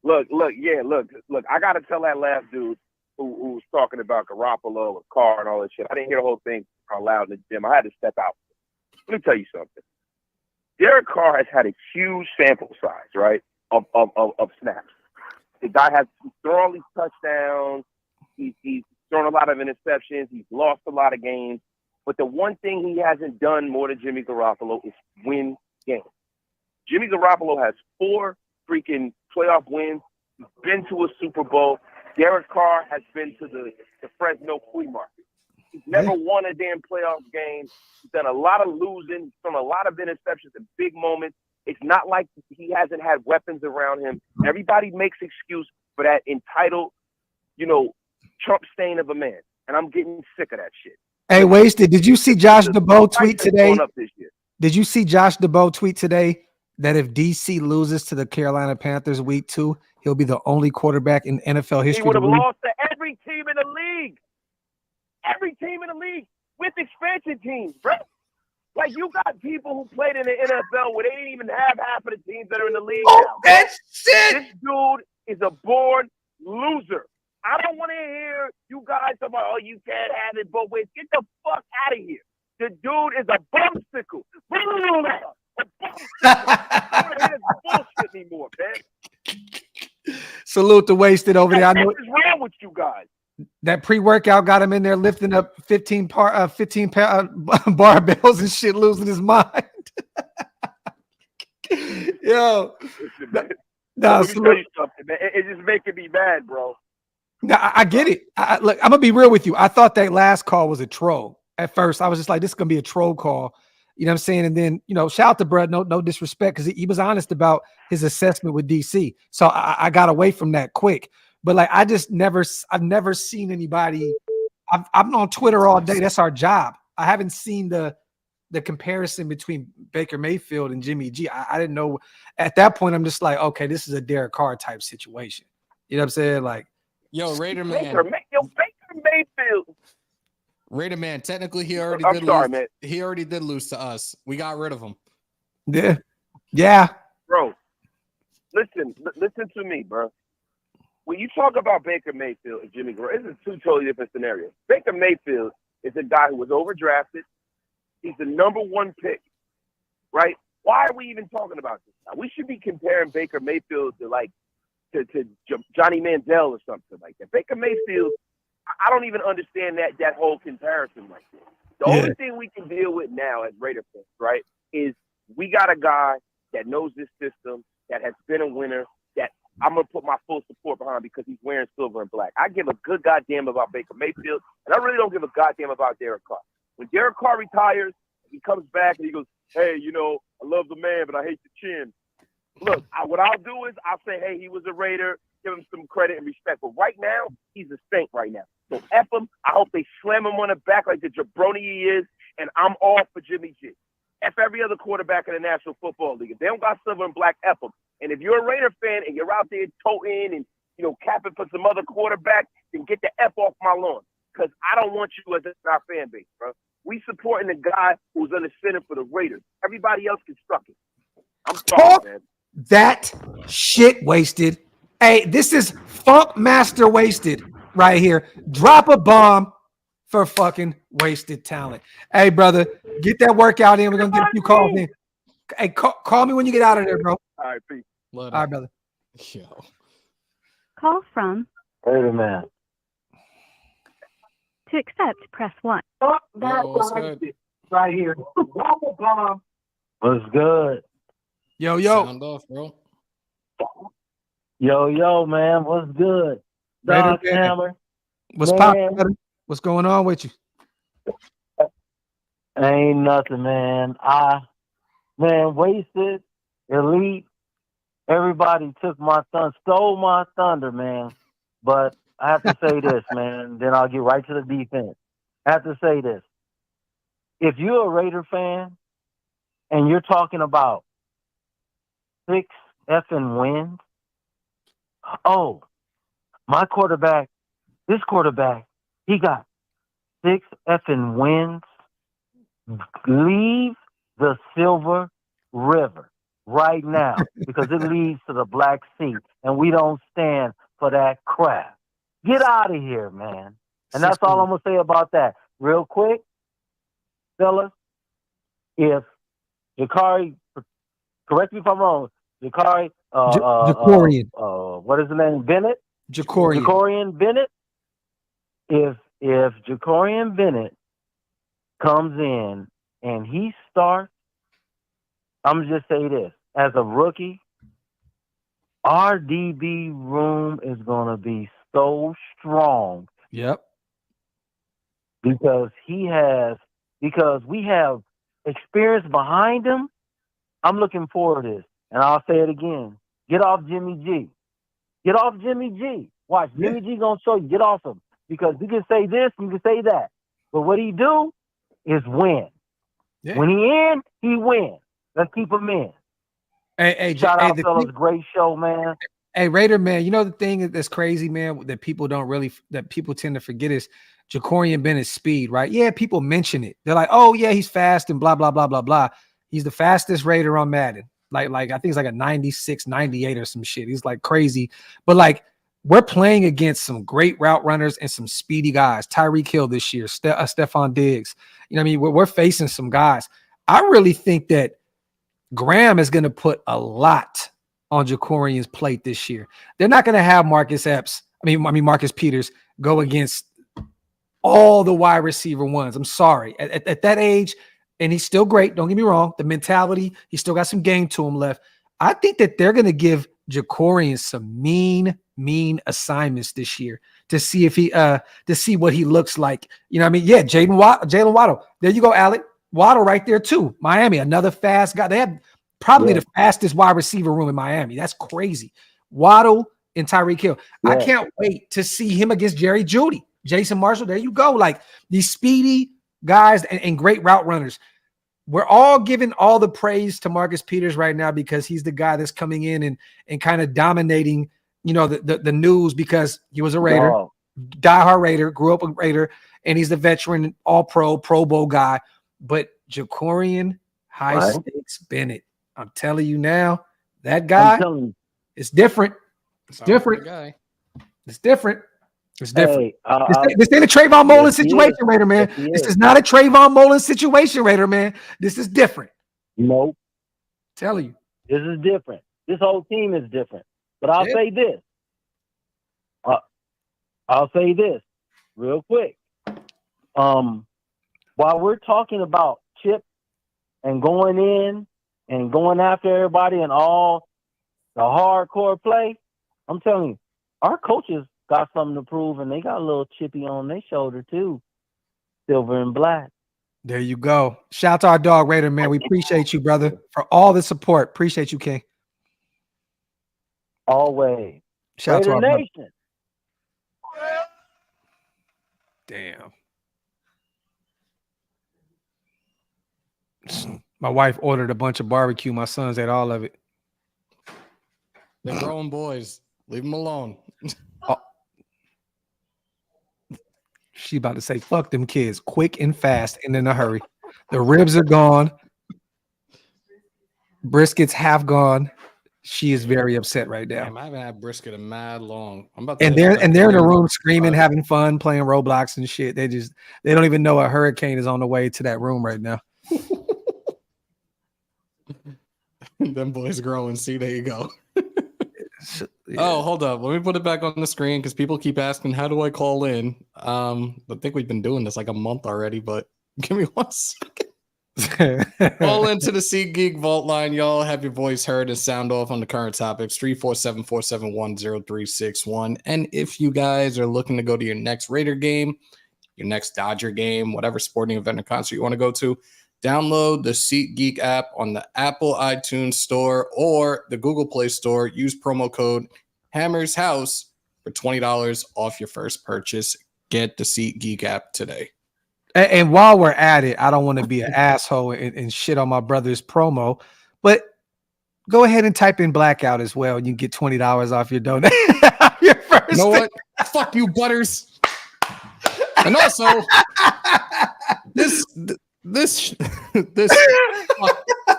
Look. I gotta tell that last dude who was talking about Garoppolo and Carr and all that shit. I didn't hear the whole thing out loud in the gym. I had to step out. Let me tell you something. Derek Carr has had a huge sample size, right, of snaps. The guy has thrown all these touchdowns. He's thrown a lot of interceptions. He's lost a lot of games. But the one thing he hasn't done more than Jimmy Garoppolo is win games. Jimmy Garoppolo has 4 freaking playoff wins. He's been to a Super Bowl. Derek Carr has been to the Fresno flea market. He's never won a damn playoff game. He's done a lot of losing, thrown a lot of interceptions in big moments. It's not like he hasn't had weapons around him. Everybody makes excuse for that entitled, Trump stain of a man. And I'm getting sick of that shit. Hey, Wasted, did you see Josh DeBoe tweet today? Did you see Josh DeBoe tweet today that if DC loses to the Carolina Panthers week 2, he'll be the only quarterback in NFL history? He would have lost to every team in the league. Every team in the league with expansion teams, bro. Like, you got people who played in the NFL where they didn't even have half of the teams that are in the league now. That's shit. This dude is a born loser. I don't want to hear you guys talk about, you can't have it both ways. Get the fuck out of here. The dude is a bumsicle. I don't want to hear this bullshit anymore, man. Salute to Wasted over there. I know what is wrong with you guys. That pre-workout got him in there lifting up 15 barbells and shit, losing his mind. Yo, let me tell you something, man. It's just making me mad, bro. No, I get it. Look, I'm gonna be real with you. I thought that last call was a troll. At first, I was just like, "This is gonna be a troll call." You know what I'm saying? And then, shout out to Brett, no disrespect, because he was honest about his assessment with DC. So I got away from that quick. But like, I've never seen anybody. I'm on Twitter all day. That's our job. I haven't seen the comparison between Baker Mayfield and Jimmy G. I didn't know at that point. I'm just like, okay, this is a Derek Carr type situation. You know what I'm saying? Like, yo, Raider man, Baker Mayfield. Raider man. Technically, he already I'm did sorry, lose. man. He already did lose to us. We got rid of him. Yeah. Bro, listen to me, bro. When you talk about Baker Mayfield and Jimmy Garoppolo, this is two totally different scenarios. Baker Mayfield is a guy who was overdrafted. He's the number one pick, right? Why are we even talking about this now? We should be comparing Baker Mayfield to Johnny Manziel or something like that. Baker Mayfield, I don't even understand that whole comparison like this. The only thing we can deal with now as Raider fans, right, is we got a guy that knows this system, that has been a winner, that I'm going to put my full support behind because he's wearing silver and black. I give a good goddamn about Baker Mayfield, and I really don't give a goddamn about Derek Carr. When Derek Carr retires, he comes back and he goes, hey, I love the man, but I hate the chin. Look, what I'll do is I'll say, hey, he was a Raider, give him some credit and respect. But right now, he's a Saint right now. So F him. I hope they slam him on the back like the jabroni he is, and I'm all for Jimmy G. F every other quarterback in the National Football League. If they don't got silver and black, F them. And if you're a Raider fan and you're out there toting and, capping for some other quarterback, then get the F off my lawn. Because I don't want you as our fan base, bro. We supporting the guy who's on the center for the Raiders. Everybody else can suck it. I'm sorry, man. That shit wasted. Hey, this is Funk Master Wasted right here. Drop a bomb for fucking wasted talent. Hey, brother, get that workout in. We're going to get a few calls in. Hey, call me when you get out of there, bro. All right, peace. All right, brother. Yo. Call from. Raider man. To accept, press 1. Yo, what's good? Right here. What's good? Yo. Sound off, bro. Yo, man. What's good? Raider Dog man. Hammer. What's Man. poppin', brother? What's going on with you? Ain't nothing, man. Wasted, elite. Everybody took stole my thunder, man. But I have to say this, man. Then I'll get right to the defense. I have to say this. If you're a Raider fan and you're talking about 6 effing wins, my quarterback, this quarterback, he got 6 effing wins. Leave the Silver River right now because it leads to the Black Sea, and we don't stand for that crap. Get out of here, man. And that's all I'm going to say about that. Real quick, fellas, if Jakari, correct me if I'm wrong, Jakari, Jacorian. What is the name? Bennett? Jacorian Bennett. If Jacorian Bennett comes in and he starts, I'm going to just say this. As a rookie, our DB room is going to be so strong. Yep. Because we have experience behind him. I'm looking forward to this. And I'll say it again. Get off Jimmy G. Get off Jimmy G. Watch. Jimmy G going to show you. Get off him. Because you can say this, you can say that. But what he do is win. Yeah. When he in, he win. Let's keep him in. Hey, shout out, fellas. Great show, man. Hey, Raider, man, the thing that's crazy, man, that people tend to forget is Jacorian Bennett's speed, right? Yeah, people mention it. They're like, oh, yeah, he's fast and blah, blah, blah, blah, blah. He's the fastest Raider on Madden. Like I think it's like a 96, 98 or some shit. He's like crazy. But like, we're playing against some great route runners and some speedy guys. Tyreek Hill this year, Stephon Diggs. You know what I mean? We're facing some guys. I really think that Graham is going to put a lot on Jacorian's plate this year. They're not going to have Marcus Peters go against all the wide receiver ones. I'm sorry. At that age, and he's still great. Don't get me wrong. The mentality, he's still got some game to him left. I think that they're going to give Jacorian some mean assignments this year to see if he to see what he looks like. You know what I mean? Yeah, Jalen Waddle. There you go, Alec. Waddle right there too. Miami, another fast guy. They have probably the fastest wide receiver room in Miami. That's crazy. Waddle and Tyreek Hill. I can't wait to see him against Jerry Jeudy, Jason Marshall. There you go. Like these speedy guys and great route runners. We're all giving all the praise to Marcus Peters right now because he's the guy that's coming in and kind of dominating, the news because he was a Raider, diehard Raider, grew up a Raider, and he's the veteran, all-pro, Pro Bowl guy. But Jacorian High-Stakes Bennett, I'm telling you now, that guy is different. It's different. It's different. It's different. This ain't a Trayvon Mullen situation, Raider man. This is not a Trayvon Mullen situation, Raider man. This is different. Nope. Tell you. This is different. This whole team is different. But I'll say this. I'll say this real quick. While we're talking about Chip and going in and going after everybody and all the hardcore play, I'm telling you, our coaches got something to prove, and they got a little chippy on their shoulder too, silver and black. There you go. Shout out to our dog Raider, man. We appreciate you, brother, for all the support. Appreciate you, King. Always. Shout out to our Nation. brother. Damn. My wife ordered a bunch of barbecue. My sons ate all of it. They're growing boys. Leave them alone. She about to say, fuck them kids, quick and fast and in a hurry. The ribs are gone. Brisket's half gone. She is very upset right now. Damn, I haven't had brisket in mad long. And they're in the room screaming, having fun, playing Roblox and shit. They don't even know a hurricane is on the way to that room right now. Them boys growing. See, there you go. Yeah. Oh, hold up. Let me put it back on the screen because people keep asking, how do I call in? I think we've been doing this like a month already, but give me 1 second. Call into the SeatGeek Vault line, y'all. Have your voice heard and sound off on the current topics, 347-471-0361. And if you guys are looking to go to your next Raider game, your next Dodger game, whatever sporting event or concert you want to go to, download the SeatGeek app on the Apple iTunes Store or the Google Play Store. Use promo code HammersHouse for $20 off your first purchase. Get the SeatGeek app today. And while we're at it, I don't want to be an asshole and shit on my brother's promo, but go ahead and type in blackout as well. And you can get $20 off your donation. You know what? Fuck you, Butters. And also, this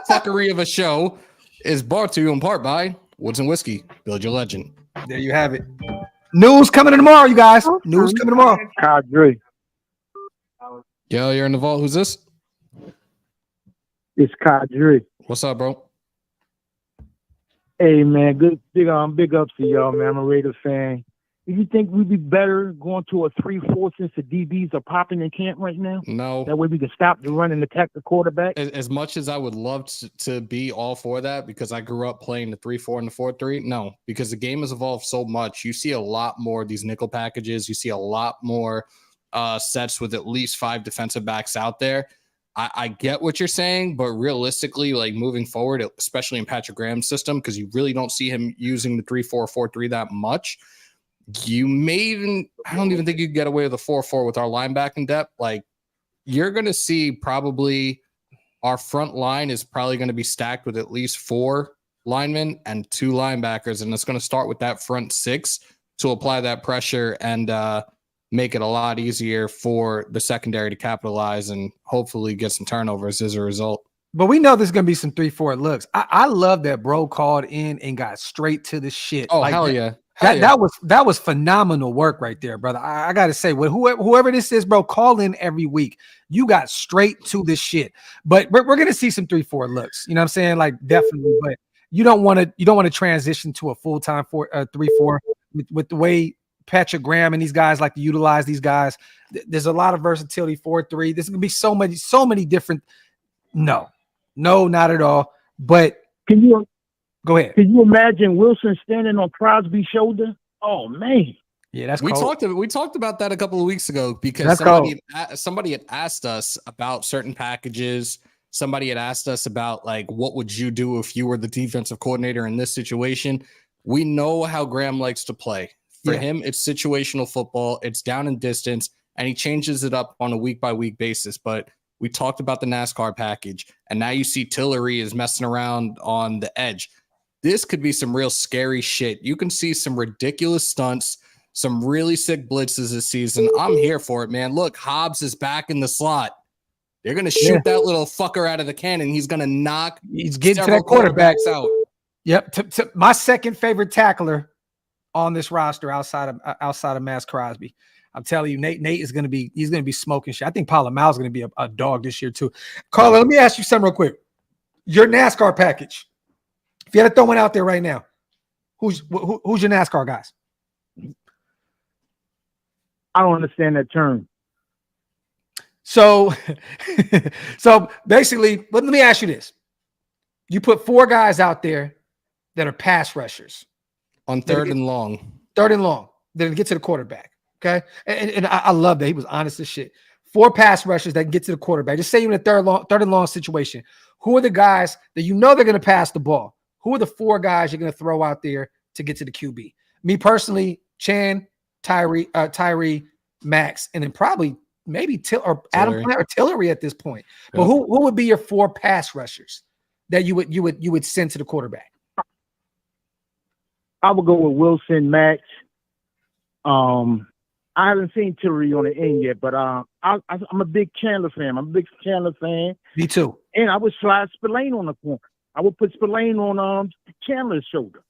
fuckery of a show is brought to you in part by Woods and Whiskey. Build your legend. There you have it. News coming tomorrow, you guys. News coming tomorrow. Kadri. Yo, you're in the vault. Who's this? It's Kadri. What's up, bro? Hey man, big ups to y'all, man. I'm a Raiders fan. Do you think we'd be better going to a 3-4 since the DBs are popping in camp right now? No. That way we can stop the run and attack the quarterback? As much as I would love to be all for that because I grew up playing the 3-4 and the 4-3, no. Because the game has evolved so much. You see a lot more of these nickel packages. You see a lot more sets with at least 5 defensive backs out there. I get what you're saying, but realistically, like moving forward, especially in Patrick Graham's system, because you really don't see him using the 3-4, 4-3 that much. You may even, I don't even think you can get away with a 4-4 with our linebacking depth. Like, you're going to see probably our front line is probably going to be stacked with at least 4 linemen and 2 linebackers. And it's going to start with that front 6 to apply that pressure and make it a lot easier for the secondary to capitalize and hopefully get some turnovers as a result. But we know there's going to be some 3-4 looks. I love that bro called in and got straight to the shit. Oh, like, hell yeah. That was phenomenal work right there, brother. I got to say, whoever this is, bro, call in every week. You got straight to the shit. But we're going to see some 3-4 looks. You know what I'm saying? Like, definitely. But you don't want to transition to a full-time 3-4 with the way Patrick Graham and these guys like to utilize these guys. There's a lot of versatility. 4-3. There's going to be so many different. No, not at all. But can you go ahead? Can you imagine Wilson standing on Crosby's shoulder? Oh man, Yeah, that's we cold. talked about that a couple of weeks ago because That's somebody had asked us about certain packages. Somebody had asked us about like what would you do if you were the defensive coordinator in this situation. We know how Graham likes to play. For him, it's situational football. It's down and distance, and he changes it up on a week by week basis. But we talked about the NASCAR package, and now you see Tillery is messing around on the edge. This could be some real scary shit. You can see some ridiculous stunts, some really sick blitzes this season. I'm here for it, man. Look, Hobbs is back in the slot. They're going to shoot that little fucker out of the cannon. He's going to knock He's getting to that quarterback out. Yep. My second favorite tackler on this roster outside of Max Crosby. I'm telling you, Nate is going to be smoking shit. I think Palomalu's is going to be a dog this year too. Carla, let me ask you something real quick. Your NASCAR package. If you had to throw one out there right now, who's your NASCAR guys? I don't understand that term. So basically, let me ask you this. You put 4 guys out there that are pass rushers. On third and long. Then get to the quarterback. Okay. And I love that. He was honest as shit. 4 pass rushers that can get to the quarterback. Just say you're in a third and long situation. Who are the guys that you know they're going to pass the ball? Who are the 4 guys you're going to throw out there to get to the QB? Me personally, Chan, Tyree, Max, and then probably maybe Adam Plant or Tillery at this point. But who would be your 4 pass rushers that you would send to the quarterback? I would go with Wilson, Max. I haven't seen Tillery on the end yet, but I'm a big Chandler fan. Me too. And I would slide Spillane on the corner. I would put Spillane on Chandler's shoulder.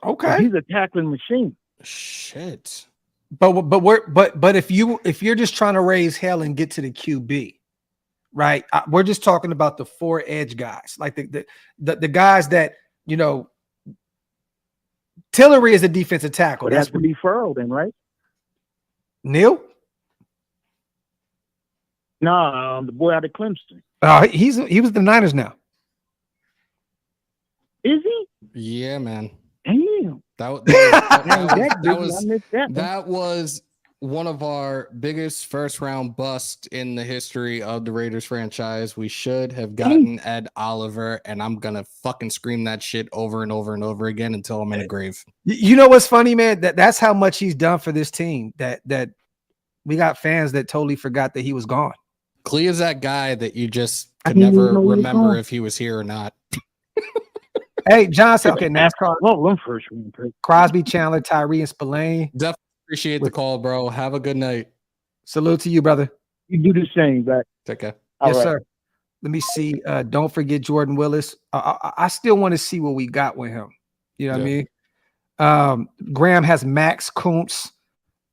Okay. He's a tackling machine. Shit. But if you're just trying to raise hell and get to the QB, right? We're just talking about the 4 edge guys, like the guys that, you know, Tillery is a defensive tackle. That's to be Furl then, right? Neil? No, the boy out of Clemson. He was the Niners now. Is he? Yeah, man. Damn. That was one of our biggest first round busts in the history of the Raiders franchise. We should have gotten Ed Oliver, and I'm gonna fucking scream that shit over and over and over again until I'm in a grave. You know what's funny, man? That's how much he's done for this team. That we got fans that totally forgot that he was gone. Clee is that guy that you just could never remember if he was here or not. Hey, Johnson. Okay, NASCAR. Well, I'm first. Crosby, Chandler, Tyree, and Spillane. Definitely appreciate the call, bro. Have a good night. Salute to you, brother. You do the same, back. Take care. Yes, sir. Let me see. Don't forget Jordan Willis. I still want to see what we got with him. You know what I mean? Graham has Max, Kuntz,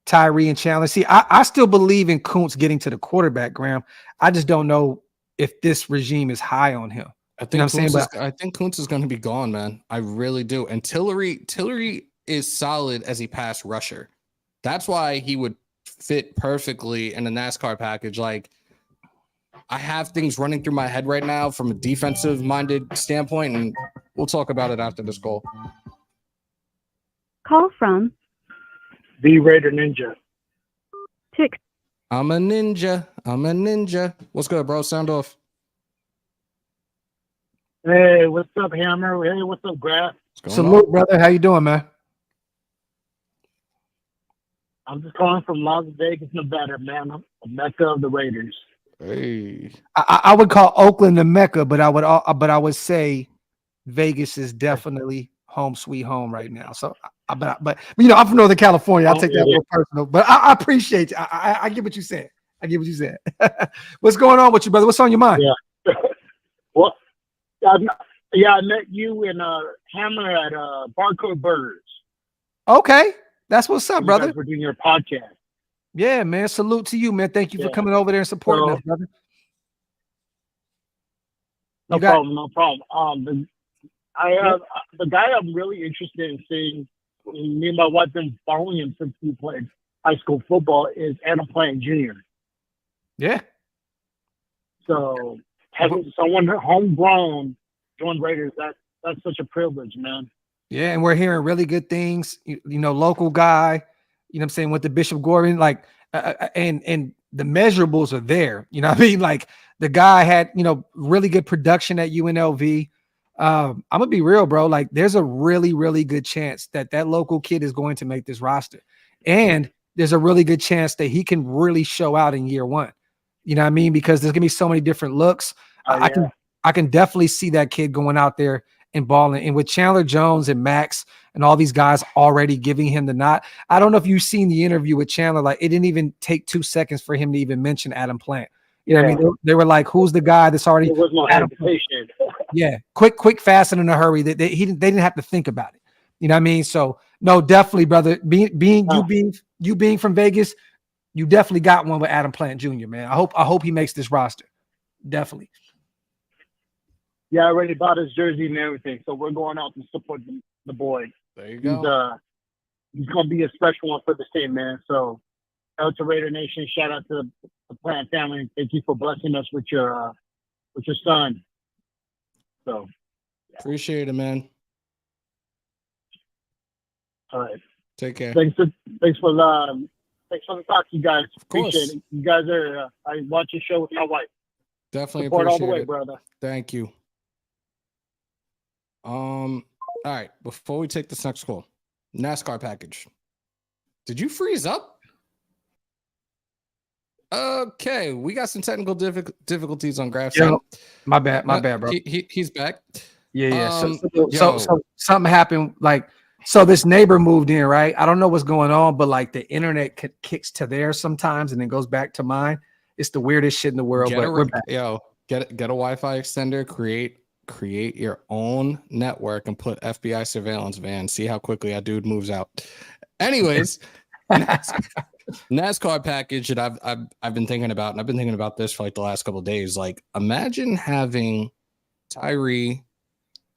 Tyree, and Chandler. See, I still believe in Kuntz getting to the quarterback, Graham. I just don't know if this regime is high on him. I think Kuntz is going to be gone, man. I really do. And Tillery is solid as a pass rusher. That's why he would fit perfectly in a NASCAR package. Like, I have things running through my head right now from a defensive-minded standpoint, and we'll talk about it after this call. Call from the Raider Ninja. I'm a ninja. What's good, bro? Sound off. Hey, what's up, Hammer? Hey, what's up, Graphk? Salute, brother. How you doing, man? I'm just calling from Las Vegas, Nevada, man. I'm a Mecca of the Raiders. Hey, I would call Oakland the Mecca, but I would say Vegas is definitely home sweet home right now. So, but you know, I'm from Northern California. I'll take that real personal, but I appreciate you. I get what you said. What's going on with you, brother? What's on your mind? Yeah. Well, I met you and Hammer at Barcode Burgers. Okay, that's what's up, brother. We're doing your podcast. Yeah, man. Salute to you, man. Thank you for coming over there and supporting us, brother. No problem. The guy I'm really interested in seeing, me and my wife been following him since he played high school football, is Adam Plant Jr. Yeah. So having someone homegrown join Raiders, that's such a privilege, man. Yeah, and we're hearing really good things. You know, local guy, You know what I'm saying? Went to Bishop Gorman, like, and the measurables are there. You know what I mean? Like the guy had, really good production at UNLV. I'm gonna be real, bro. Like there's a really, really good chance that local kid is going to make this roster. And there's a really good chance that he can really show out in year one. You know what I mean? Because there's gonna be so many different looks. I can definitely see that kid going out there and balling. And with Chandler Jones and Max and all these guys already giving him the nod. I don't know if you've seen the interview with Chandler. Like it didn't even take 2 seconds for him to even mention Adam Plant. You know what I mean? They were like, "Who's the guy that's already?" It was no hesitation. Yeah, quick, fast, and in a hurry. They didn't have to think about it. You know what I mean? So no, definitely, brother. You being from Vegas, you definitely got one with Adam Plant Jr. Man, I hope he makes this roster. Definitely. Yeah, I already bought his jersey and everything, so we're going out to support the boy. There you go. He's gonna be a special one for the team, man. So, out to Raider Nation, shout out to the Plant family. Thank you for blessing us with your son. So, Appreciate it, man. All right. Take care. Thanks for the talk, you guys. Of course. Appreciate it. You guys are. I watch your show with my wife. Definitely Support appreciate all the way, it, brother. Thank you. All right. Before we take this next call, NASCAR package. Did you freeze up? Okay, we got some technical difficulties on Graphk. Yo, my bad, bro. He's back. Yeah. So something happened. Like, so this neighbor moved in, right? I don't know what's going on, but like the internet kicks to theirs sometimes and then goes back to mine. It's the weirdest shit in the world. But we're back. Get a Wi-Fi extender. Create your own network and put FBI surveillance van. See how quickly that dude moves out. Anyways, NASCAR package that I've been thinking about, and I've been thinking about this for like the last couple of days. Like, imagine having Tyree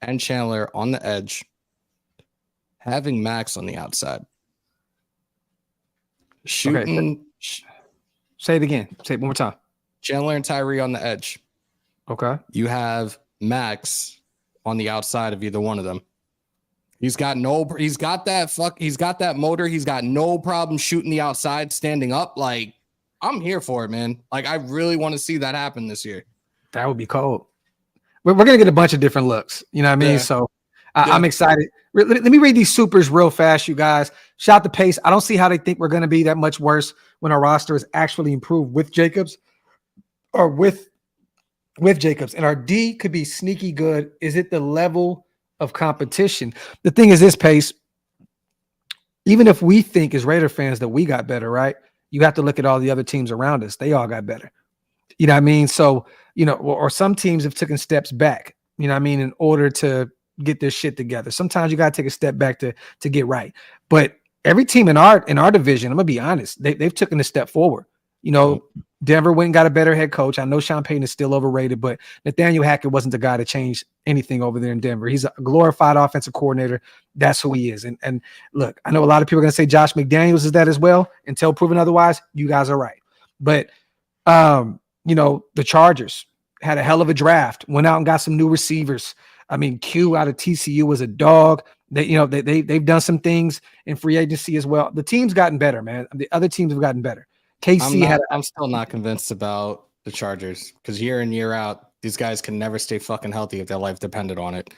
and Chandler on the edge, having Max on the outside, shooting. Okay, say it again. Say it one more time. Chandler and Tyree on the edge. Okay. You have Max on the outside of either one of them. He's got that motor. He's got no problem shooting the outside, standing up. Like, I'm here for it, man. Like, I really want to see that happen this year. That would be cold. We're gonna get a bunch of different looks. You know what I mean? Yeah. So I'm excited. Let me read these supers real fast, you guys. Shout to Pace. I don't see how they think we're gonna be that much worse when our roster is actually improved with Jacobs or with Jacobs. And our D could be sneaky good. Is it the level of competition? The thing is this, Pace, even if we think as Raider fans that we got better, right? You have to look at all the other teams around us. They all got better. You know what I mean? So, or some teams have taken steps back, you know what I mean, in order to get their shit together. Sometimes you got to take a step back to get right. But every team in our division, I'm gonna be honest, they've taken a step forward. Denver went and got a better head coach. I know Sean Payton is still overrated, but Nathaniel Hackett wasn't the guy to change anything over there in Denver. He's a glorified offensive coordinator. That's who he is. And look, I know a lot of people are going to say Josh McDaniels is that as well. Until proven otherwise, you guys are right. But, the Chargers had a hell of a draft, went out and got some new receivers. I mean, Q out of TCU was a dog. They've done some things in free agency as well. The team's gotten better, man. The other teams have gotten better. I'm still not convinced about the Chargers because year in, year out, these guys can never stay fucking healthy if their life depended on it.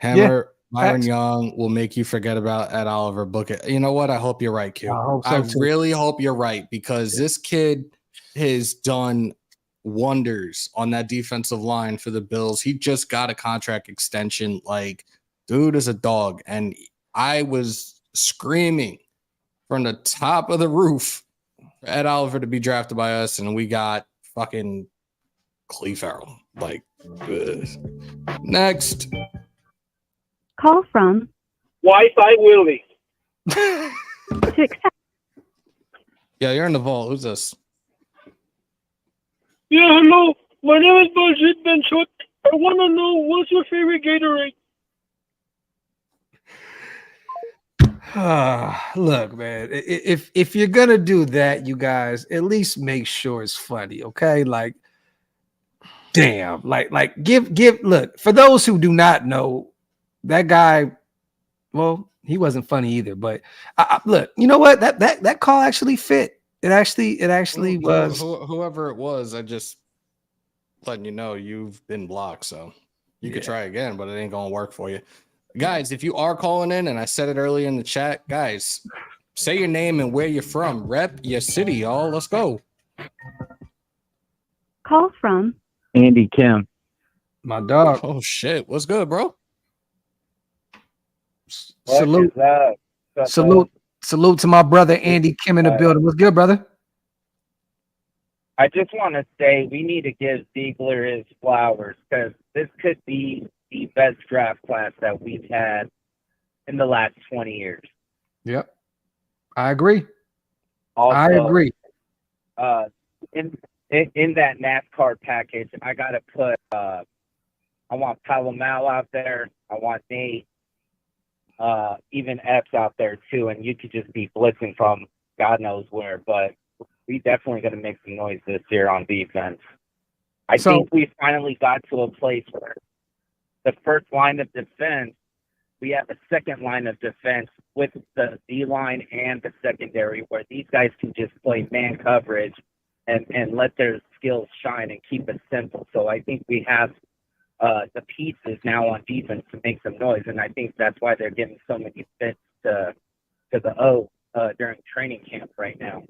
Byron Young will make you forget about Ed Oliver. Book it. You know what? I hope you're right, Q. I really hope you're right because this kid has done wonders on that defensive line for the Bills. He just got a contract extension. Like, dude is a dog. And I was screaming from the top of the roof Ed Oliver to be drafted by us, and we got fucking Clee Farrell. Like, next. Call from Wi-Fi Willie. to accept. Yeah, you're in the vault. Who's this? Yeah, hello. My name is Baljeet Benchot. I want to know what's your favorite Gatorade? Look, man, if you're gonna do that, you guys at least make sure it's funny, okay? Like, damn, like give look, for those who do not know, that guy Well, he wasn't funny either. But look, you know what? That call actually fit. It actually was. Whoever it was, I just letting you know you've been blocked, so you could try again, but it ain't gonna work for you. Guys, if you are calling in, and I said it earlier in the chat, guys, say your name and where you're from. Rep your city, y'all. Let's go. Call from Andy Kim. My dog. Oh shit. What's good, bro? Salute. Salute to my brother Andy Kim in the building. What's good, brother? I just want to say we need to give Ziegler his flowers because this could be the best draft class that we've had in the last 20 years. Yep. I agree. Also, I agree. In that NASCAR package, I got to put, I want Palomal out there. I want Nate, even Epps out there too. And you could just be blitzing from God knows where, but we definitely going to make some noise this year on defense. I think we finally got to a place where the first line of defense, we have a second line of defense with the D-line and the secondary where these guys can just play man coverage and let their skills shine and keep it simple. So I think we have the pieces now on defense to make some noise, and I think that's why they're getting so many fits to the O during training camp right now.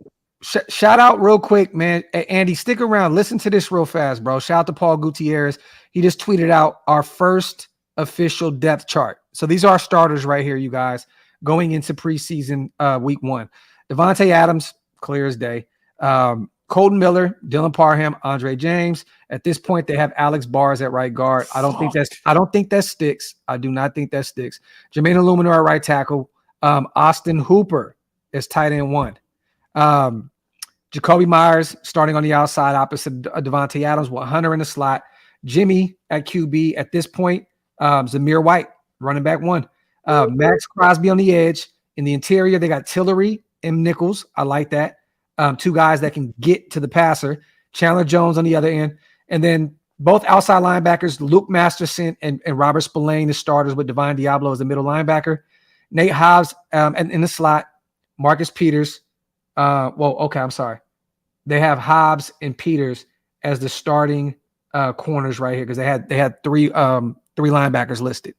Shout out real quick, man. Hey, Andy, stick around. Listen to this real fast, bro. Shout out to Paul Gutierrez. He just tweeted out our first official depth chart. So these are our starters right here, you guys, going into preseason week 1. Devontae Adams, clear as day. Colton Miller, Dylan Parham, Andre James. At this point, they have Alex Bars at right guard. I don't think that sticks. I do not think that sticks. Jermaine Illuminor at right tackle. Austin Hooper is tight end 1. Jacoby Myers starting on the outside opposite Devontae Adams with Hunter in the slot. Jimmy at QB at this point. Zamir White, running back 1. Max Crosby on the edge. In the interior, they got Tillery and Nichols. I like that. 2 guys that can get to the passer. Chandler Jones on the other end. And then both outside linebackers, Luke Masterson and Robert Spillane, the starters with Divine Diablo as the middle linebacker. Nate Hobbs in the slot. Marcus Peters. I'm sorry. They have Hobbs and Peters as the starting corners right here because they had 3 linebackers listed.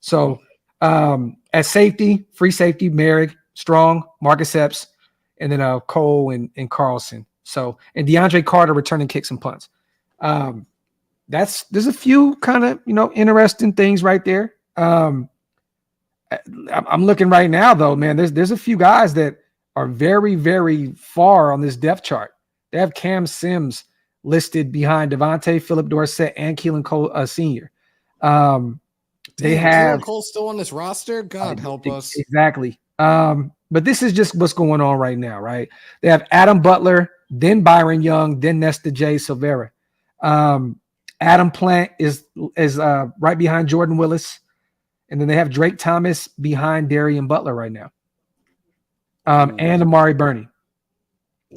So at safety, free safety, Merrick, Strong, Marcus Epps, and then Cole and Carlson. So and DeAndre Carter returning kicks and punts. There's a few kind of interesting things right there. I'm looking right now though, man. There's a few guys that are very, very far on this depth chart. They have Cam Sims listed behind Devontae, Philip Dorsett, and Keelan Cole Sr. They have Keelan Cole still on this roster. God help us. Exactly. But this is just what's going on right now, right? They have Adam Butler, then Byron Young, then Nesta J. Silvera. Adam Plant is right behind Jordan Willis. And then they have Drake Thomas behind Darian Butler right now. And Amari Burney.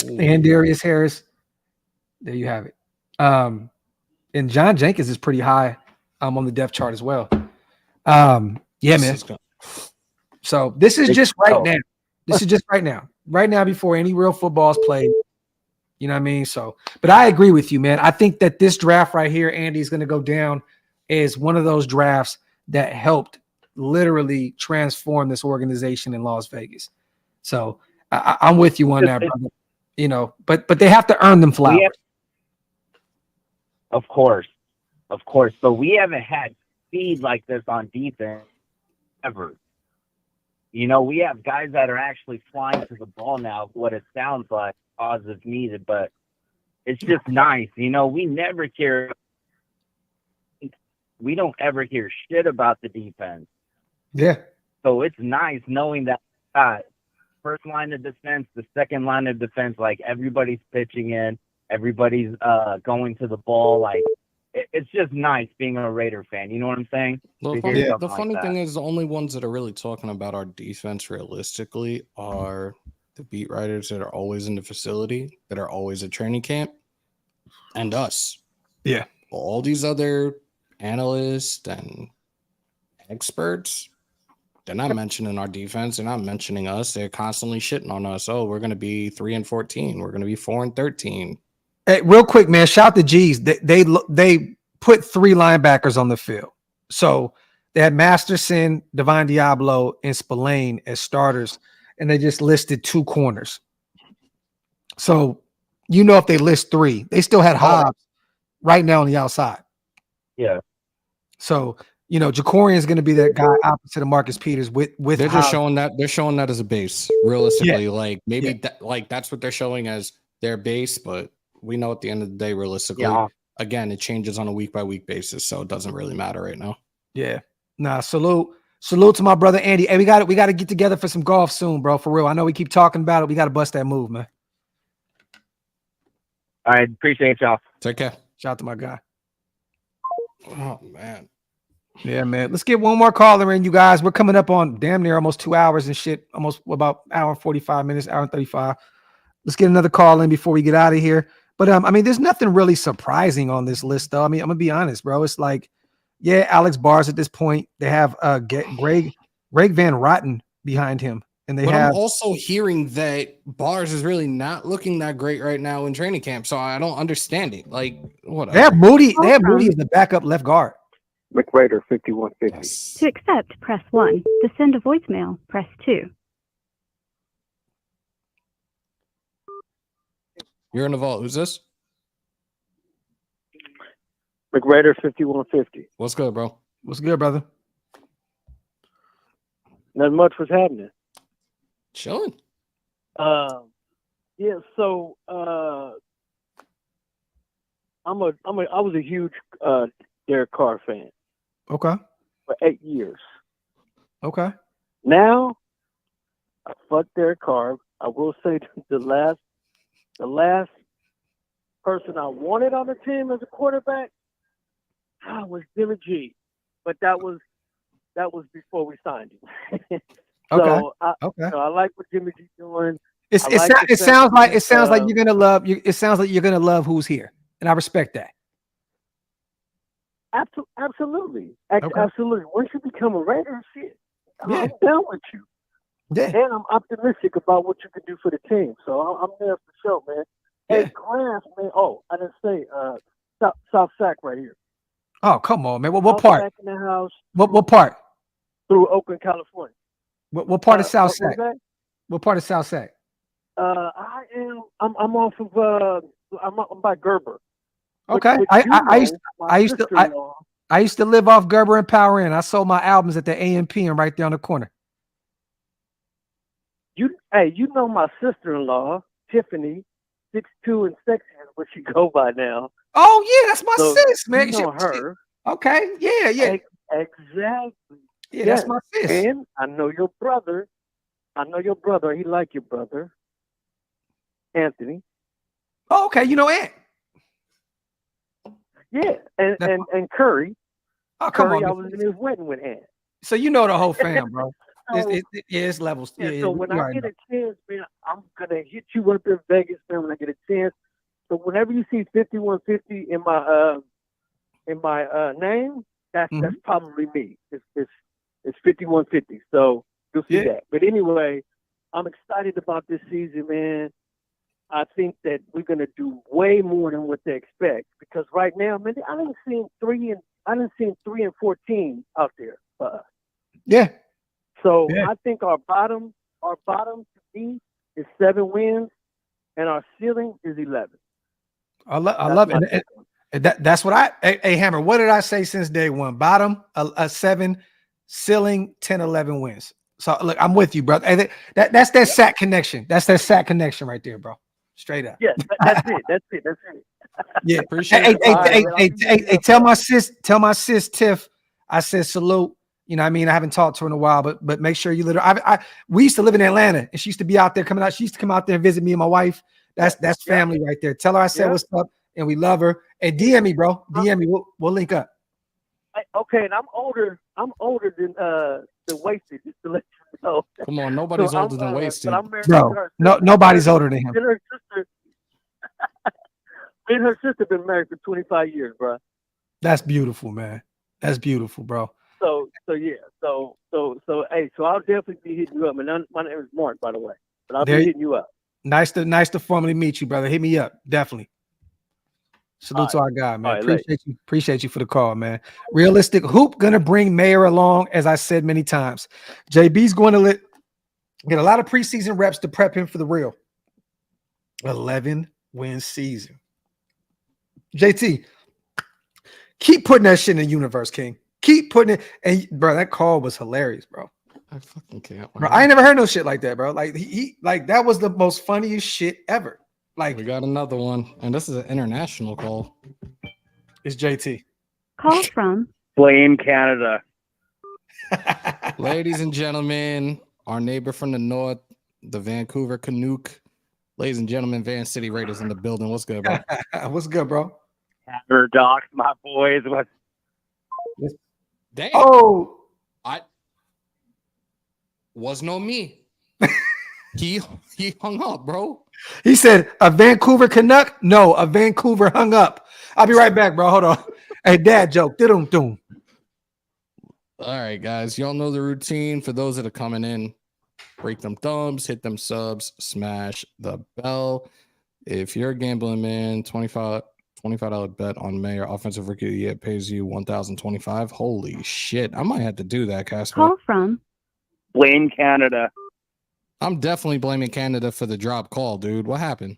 And Darius Harris. There you have it. And John Jenkins is pretty high on the depth chart as well. Yeah, man. So this is just right now. This is just right now. Right now before any real football is played. You know what I mean? So, but I agree with you, man. I think that this draft right here, Andy, is going to go down as one of those drafts that helped literally transform this organization in Las Vegas. So I'm with you on that, brother. But they have to earn them flowers. Of course. But we haven't had speed like this on defense ever. We have guys that are actually flying to the ball now, what it sounds like, odds if needed, but it's just nice. We don't ever hear shit about the defense. Yeah. So it's nice knowing that first line of defense, the second line of defense, like everybody's pitching in, everybody's going to the ball. Like it's just nice being a Raider fan. You know what I'm saying? The funny thing is the only ones that are really talking about our defense realistically are the beat writers that are always in the facility, that are always at training camp, and us. Yeah. All these other analysts and experts, They're not mentioning our defense. They're not mentioning us. They're constantly shitting on us. Oh, we're going to be 3-14. We're going to be 4-13. Hey, real quick, man. Shout out to G's. They put 3 linebackers on the field. So they had Masterson, Divine Diablo, and Spillane as starters, and they just listed 2 corners. So if they list 3, they still had Hobbs right now on the outside. Yeah. So Jacorian is going to be that guy opposite of Marcus Peters with They're Hobbs. just showing that. They're showing that as a base. Realistically, like maybe that's what they're showing as their base, but we know at the end of the day, realistically, again, it changes on a week by week basis, so it doesn't really matter right now. Yeah. Nah, salute to my brother Andy. Hey, we got to get together for some golf soon, bro. For real. I know we keep talking about it. We got to bust that move, man. All right, appreciate y'all. Take care. Shout out to my guy. Oh man. Yeah, man. Let's get one more caller in, you guys. We're coming up on damn near almost 2 hours and shit. Almost about hour and 45 minutes, hour and 35. Let's get another call in before we get out of here. But there's nothing really surprising on this list, though. I'm gonna be honest, bro. It's like, Alex Bars at this point. They have Greg Van Rotten behind him, and I'm also hearing that Bars is really not looking that great right now in training camp. So I don't understand it. Like, whatever. They have Moody. They have Moody as the backup left guard. McRaider 5150. Yes. To accept, press 1. To send a voicemail, press 2. You're in the vault. Who's this? McRaider 5150. What's good, bro? What's good, brother? Not much was happening. Chilling. Yeah, so I was a huge Derek Carr fan Okay. for 8 years. Okay. Now I fuck Derek Carr. I will say the last person I wanted on the team as a quarterback was Jimmy G, but that was before we signed him. So I like what Jimmy G's doing. It sounds like you're gonna love you. It sounds like you're gonna love who's here, and I respect that. Absolutely. Absolutely. Once you become a Raider, shit, Yeah. I'm down with you. Yeah. And I'm optimistic about what you can do for the team. So I'm there for sure, man. Yeah. Hey, Graphk, man. Oh, I didn't say South Sac right here. Oh, come on, man. What South part? Sac in the house. What part? Through Oakland, California. What part of South what was Sac? that? What part of South Sac? I'm off of I'm by Gerber. Okay. I used to live off Gerber and Power Inn. I sold my albums at the AMP and right there on the corner. You know my sister-in-law, Tiffany, 6'2" and sexy is what she go by now. Oh yeah, that's my sis, man. You know her. Okay. Yeah. Exactly. Yeah, that's my sis. And I know your brother. He like your brother, Anthony. Oh, okay. You know Ant. Yeah, and Curry. Oh, come Curry, on. I was in his wedding with Ant. So you know the whole fam, bro. It's levels. Yeah, so when I get a chance, man, I'm gonna hit you up in Vegas, man. When I get a chance. So whenever you see 5150 in my name, that's probably me. It's 5150. So you'll see that. But anyway, I'm excited about this season, man. I think that we're gonna do way more than what they expect because right now, man, I didn't see 3 and 14 out there for us. Yeah. So I think our bottom to be is 7 wins, and our ceiling is 11. I love it. And that's what hey Hammer, what did I say since day one? Bottom a 7, ceiling 10, 11 wins. So look, I'm with you, brother. Hey, that's that sack connection. That's that sack connection right there, bro. Straight up. Yeah, that's it. Yeah, appreciate it. Hey, tell my sis Tiff, I said salute. You know what I mean? I haven't talked to her in a while, but make sure you let her. We used to live in Atlanta, and she used to be out there coming out. She used to come out there and visit me and my wife. That's family right there. Tell her I said what's up, and we love her. And DM me, bro. DM me. We'll link up. Okay, and I'm older than Wasted, just to let you know. Come on, nobody's older than Wasted. Bro, nobody's older than him. Me and her sister been married for 25 years, bro. That's beautiful, man. That's beautiful, bro. So I'll definitely be hitting you up. And my name is Mark, by the way, but I'll There- be hitting you up. Nice to formally meet you, brother. Hit me up, definitely. Salute to our guy, man. All right, Appreciate you for the call, man. Realistic Hoop gonna bring Mayor along, as I said many times. JB's going to get a lot of preseason reps to prep him for the real 11-win season. JT, keep putting that shit in the universe, King. Keep putting it. And bro, that call was hilarious, bro. I fucking can't. Bro, I ain't never heard no shit like that, bro. Like he like that was the most funniest shit ever. Like We got another one, and this is an international call. it's JT. Call from Blame Canada. Ladies and gentlemen, our neighbor from the north, the Vancouver Canuck. Ladies and gentlemen, Van City Raiders in the building. What's good, bro? What's good, bro? Hammer Docs, my boys. What? Damn. Oh, I was no me. he hung up, bro. he said a Vancouver Canuck? No, a Vancouver hung up. I'll be right back, bro. Hold on. Hey, dad joke. Doom. All right, guys. Y'all know the routine. For those that are coming in, break them thumbs, hit them subs, smash the bell. If you're a gambling man, $25 bet on Mayor offensive rookie of the year pays you $1,025. Holy shit. I might have to do that, Casper. call from Blame Canada. I'm definitely blaming Canada for the drop call, dude. What happened?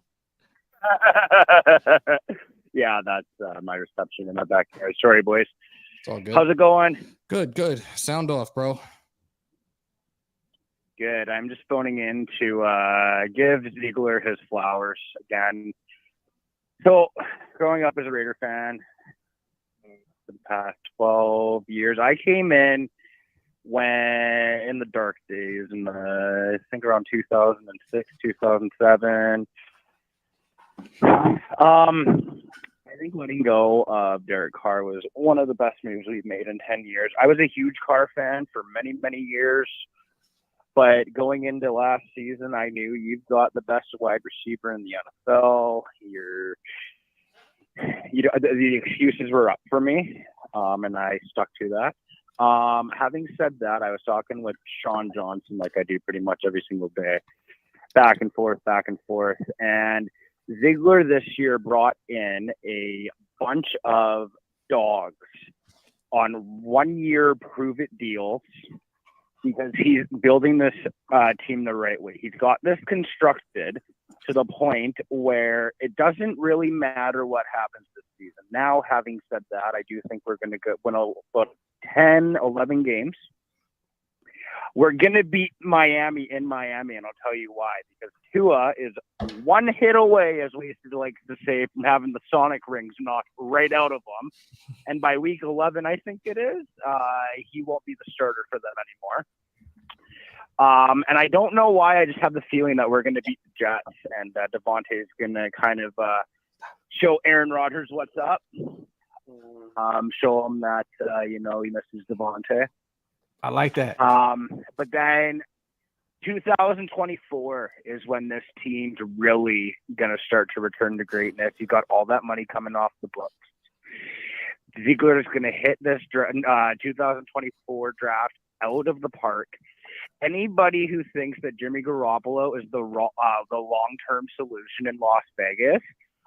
Yeah, that's my reception in my backyard. Sorry, boys. It's all good. How's it going? Good. Sound off, bro. Good. I'm just phoning in to give Ziegler his flowers again. So, growing up as a Raider fan for the past 12 years, I came in when in the dark days, I think around 2006, 2007. I think letting go of Derek Carr was one of the best moves we've made in 10 years. I was a huge Carr fan for many, many years. But going into last season, I knew you've got the best wide receiver in the NFL. The excuses were up for me, and I stuck to that. Having said that, I was talking with Sean Johnson, like I do pretty much every single day, back and forth. And Ziegler this year brought in a bunch of dogs on 1-year prove-it deals, because he's building this team the right way. He's got this constructed to the point where it doesn't really matter what happens this season. Now, having said that, I do think we're going to win about 10, 11 games. We're going to beat Miami in Miami, and I'll tell you why. Because Tua is one hit away, as we like to say, from having the Sonic rings knocked right out of him. And by week 11, I think it is, he won't be the starter for them anymore. And I don't know why. I just have the feeling that we're going to beat the Jets, and Devontae is going to kind of show Aaron Rodgers what's up. Show him that, he misses Devontae. I like that. But then 2024 is when this team's really going to start to return to greatness. You got all that money coming off the books. Ziegler is going to hit this 2024 draft out of the park. Anybody who thinks that Jimmy Garoppolo is the long-term solution in Las Vegas,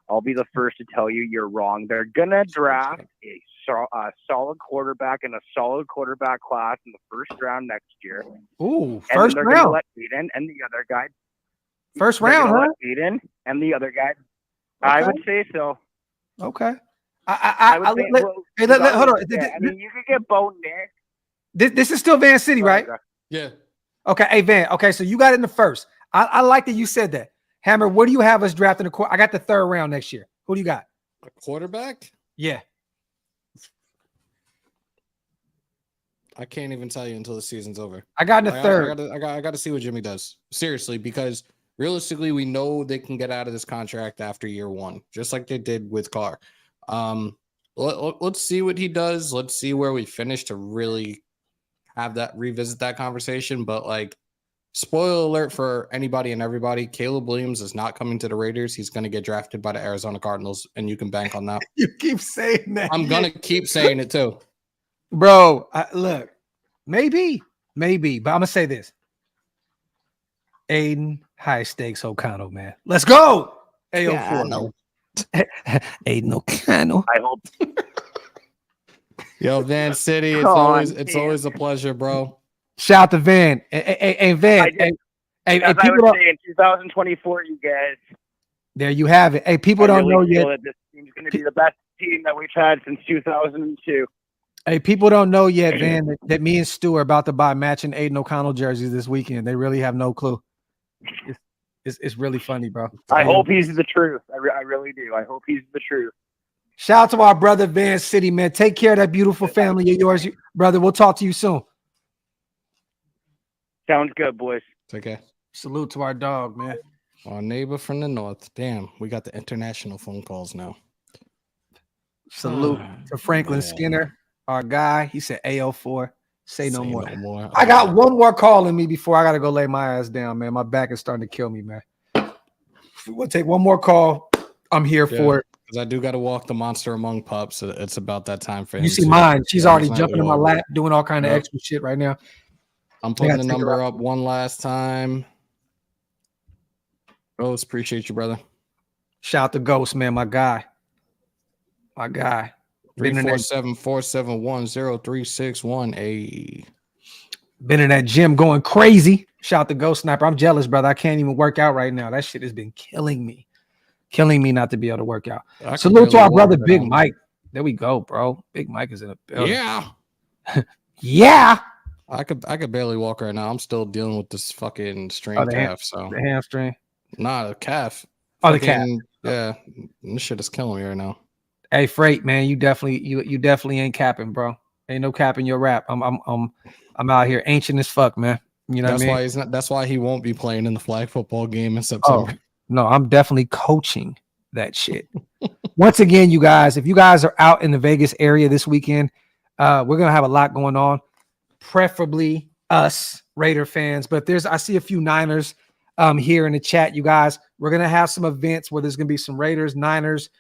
I'll be the first to tell you you're wrong. They're going to draft a solid quarterback in a solid quarterback class in the first round next year. Ooh, and first they're round. Going to let Aiden and the other guy. First round, huh? Aiden and the other guy. Okay. I would say so. Okay. Hold on. I mean, you could get Bo Nix. This is still Van City, right? Yeah. Okay. Hey, Van. Okay, so you got it in the first. I like that you said that. Hammer, what do you have us drafting? I got the third round next year. Who do you got? A quarterback? Yeah. I can't even tell you until the season's over. I got in the third. I got to see what Jimmy does. Seriously, because realistically, we know they can get out of this contract after year one, just like they did with Carr. Let's see what he does. Let's see where we finish to really revisit that conversation. But like, spoiler alert for anybody and everybody, Caleb Williams is not coming to the Raiders. He's going to get drafted by the Arizona Cardinals, and you can bank on that. You keep saying that. I'm going to keep saying it too. Bro, look, Maybe. But I'm gonna say this. Aiden, high stakes O'Connell, man. Let's go. AO4. Aiden O'Connell. I hope. Yo, Van City, it's Come always on, it's man. always a pleasure, bro. Shout out to Van. Hey, Van. Hey, As I people was don't, saying, 2024, you guys. there you have it. Hey, people I don't really know feel yet. that this team's going to be the best team that we've had since 2002. Hey, people don't know yet, Van, that me and Stu are about to buy matching Aiden O'Connell jerseys this weekend. They really have no clue. It's really funny, bro. I hope he's the truth. I really do. I hope he's the truth. Shout out to our brother Van City, man. Take care of that beautiful family of yours, brother. We'll talk to you soon. Sounds good, boys. Take care. Salute to our dog, man. Our neighbor from the north. Damn, we got the international phone calls now. Salute to Franklin man. Skinner, our guy. He said AO4. Say no more. No more. I got one more call in me before I got to go lay my ass down, man. My back is starting to kill me, man. We'll take one more call. I'm here for it. Because I do got to walk the monster among pups. It's about that time for him. You see too. mine. She's Yeah, already it's jumping in my lap, doing all kind of extra shit right now. I'm I putting gotta the take her number out. up one last time. Rose, appreciate you, brother. Shout out to Ghost, man, my guy. My guy. Been in that- 347-471-0361. Hey. Been in that gym going crazy. Shout out to Ghost Sniper. I'm jealous, brother. I can't even work out right now. That shit has been killing me. Killing me not to be able to work out. Salute to our brother, Big Mike. There we go, bro. Big Mike is in a building. Yeah. Yeah. I could barely walk right now. I'm still dealing with this fucking strained Oh, the calf. So the hamstring. Nah, the calf. Oh, the calf. Yeah. This shit is killing me right now. Hey, Freight, man, you definitely ain't capping, bro. Ain't no cap in your rap. I'm out here ancient as fuck, man. You know That's what I mean? why he's not. That's why he won't be playing in the flag football game in September. Oh, no, I'm definitely coaching that shit. Once again, you guys, if you guys are out in the Vegas area this weekend, we're gonna have a lot going on. Preferably us Raider fans, but I see a few Niners here in the chat. You guys, we're gonna have some events where there's gonna be some Raiders, Niners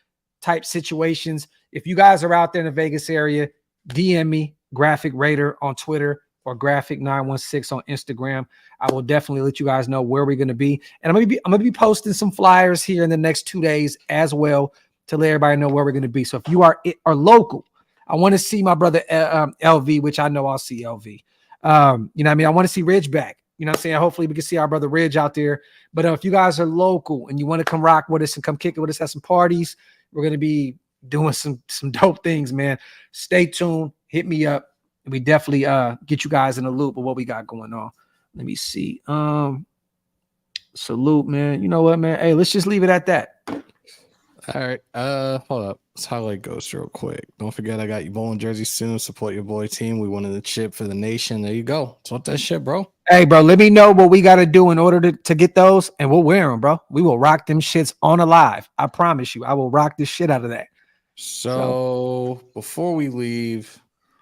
type situations. If you guys are out there in the Vegas area, DM me, Graphk Raider on Twitter or Graphk916 on Instagram. I will definitely let you guys know where we're going to be. And I'm gonna be posting some flyers here in the next 2 days as well to let everybody know where we're going to be. So if you are local, I want to see my brother LV, which I know I'll see LV. You know what I mean? I want to see Ridge back. You know what I'm saying? Hopefully we can see our brother Ridge out there. But if you guys are local and you want to come rock with us and come kick it with us at some parties, we're going to be doing some dope things, man. Stay tuned. Hit me up. We definitely get you guys in the loop of what we got going on. Let me see. Salute, man. You know what, man? Hey, let's just leave it at that. All right. Hold up. Let's highlight Ghost real quick. Don't forget, I got you bowling jersey soon. Support your boy team. We wanted the chip for the nation. There you go. Talk that shit, bro. Hey, bro, let me know what we got to do in order to get those, and we'll wear them, bro. We will rock them shits on a live. I promise you. I will rock this shit out of that. So before we leave,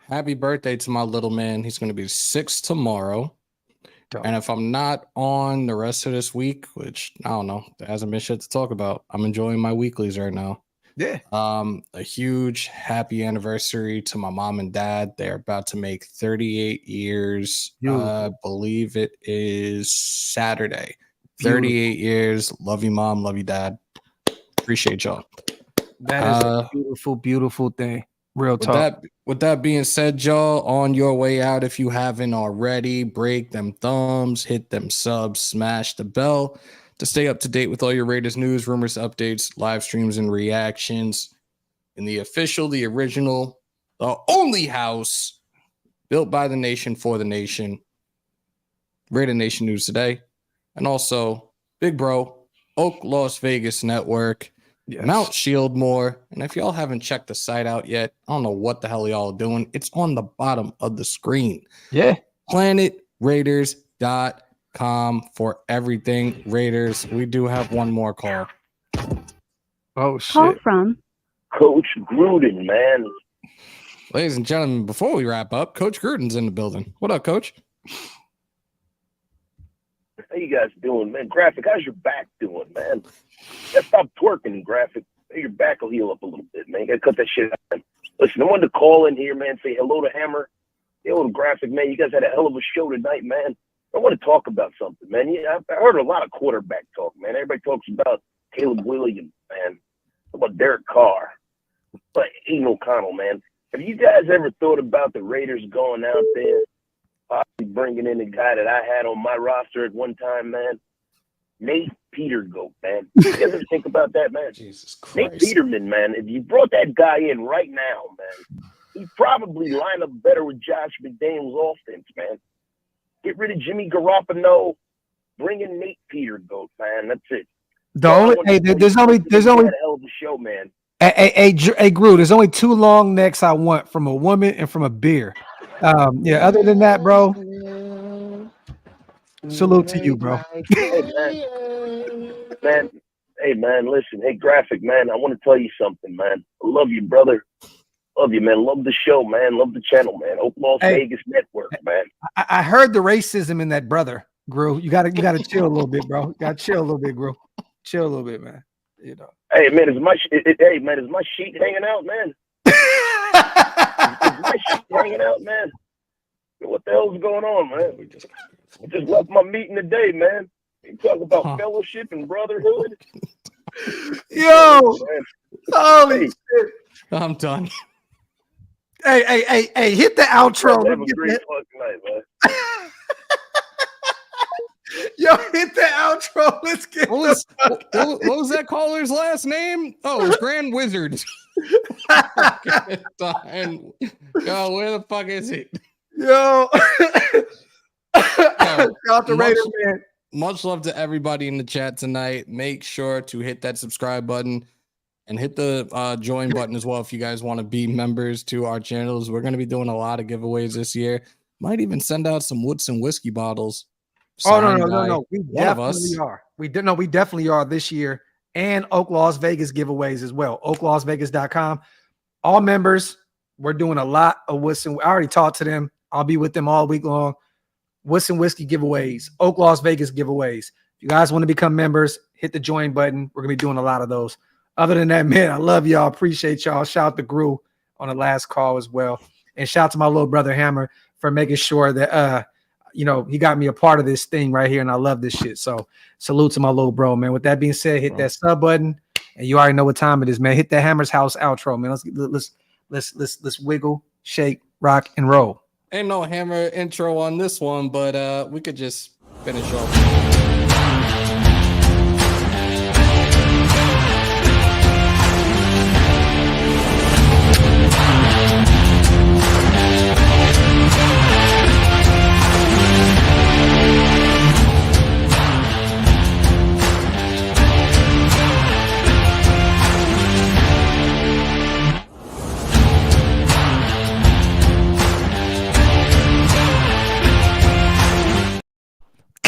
happy birthday to my little man. He's going to be 6 tomorrow. Dope. And if I'm not on the rest of this week, which I don't know, there hasn't been shit to talk about. I'm enjoying my weeklies right now. Yeah. A huge happy anniversary to my mom and dad. They're about to make 38 years. I believe it is Saturday. Beautiful. 38 years. Love you, mom. Love you, dad. Appreciate y'all. That is a beautiful, beautiful thing. Real talk. With that being said, y'all, on your way out, if you haven't already, break them thumbs, hit them subs, smash the bell to stay up to date with all your Raiders news, rumors, updates, live streams, and reactions in the official, the original, the only house built by the nation for the nation, Raider Nation News Today, and also Big Bro, Oaklosvegas Network. Yes. Mount Shieldmore. And if y'all haven't checked the site out yet, I don't know what the hell y'all are doing. It's on the bottom of the screen. Yeah. PlanetRaiders.com for everything Raiders. We do have one more call. Oh, Call shit. from Coach Gruden, man. Ladies and gentlemen, before we wrap up, Coach Gruden's in the building. What up, Coach? How you guys doing, man? Graphk, how's your back doing, man? Stop twerking, Graphk. Your back will heal up a little bit, man. You gotta cut that shit out. Listen, I wanted to call in here, man, say hello to Hammer. Yo, Graphk, man, you guys had a hell of a show tonight, man. I want to talk about something, man. Yeah, I heard a lot of quarterback talk, man. Everybody talks about Caleb Williams, man. About Derek Carr. But Aiden O'Connell, man. Have you guys ever thought about the Raiders going out there, possibly bringing in a guy that I had on my roster at one time, man? Nate Petergoat, man. You guys ever think about that, man? Jesus Christ. Nate Peterman, man. If you brought that guy in right now, man, he'd probably line up better with Josh McDaniels' offense, man. Get rid of Jimmy Garoppolo. Bring in Nate Petergoat, man. That's it. There's only a hell of a show, man. Hey, Gru, there's only 2 long necks I want from a woman and from a beer. Yeah, other than that, bro, salute to you, bro. Hey, man, listen. Hey, Graphk, man, I want to tell you something, man. I love you, brother. Love you, man. Love the show, man. Love the channel, man. Oaklosvegas Network, man. I heard the racism in that, brother, Gru. You gotta chill a little bit, bro. You gotta chill a little bit, Gru. Chill a little bit, man. You know. Hey, man, is my sheet hanging out, man? Is my sheet hanging out, man? What the hell's going on, man? I just left my meeting today, man. You talk about fellowship and brotherhood. Yo, holy shit! I'm done. Hey! Hit the outro. Have a great fucking night, man. Yo, hit the outro. Let's get what was that caller's last name? Oh, it's Grand Wizard. Yo, where the fuck is it? Yo, out the Raider, man. Much love to everybody in the chat tonight. Make sure to hit that subscribe button and hit the join button as well if you guys want to be members to our channels. We're going to be doing a lot of giveaways this year. Might even send out some Woodson whiskey bottles. Oh, no. We definitely are. We definitely are this year. And Oaklosvegas giveaways as well. Oaklosvegas.com. All members, we're doing a lot of Woodson. I already talked to them. I'll be with them all week long. Woodson whiskey giveaways, Oaklosvegas giveaways. If you guys want to become members, hit the join button. We're going to be doing a lot of those. Other than that, man, I love y'all. Appreciate y'all. Shout out to Gru on the last call as well. And shout out to my little brother Hammer for making sure that, he got me a part of this thing right here, and I love this shit. So salute to my little bro, man. With that being said, hit that sub button, and you already know what time it is, man. Hit that Hammer's House outro, man. Let's wiggle, shake, rock, and roll. Ain't no Hammer intro on this one, but we could just finish off.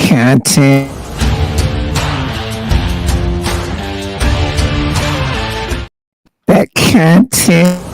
Content. That content.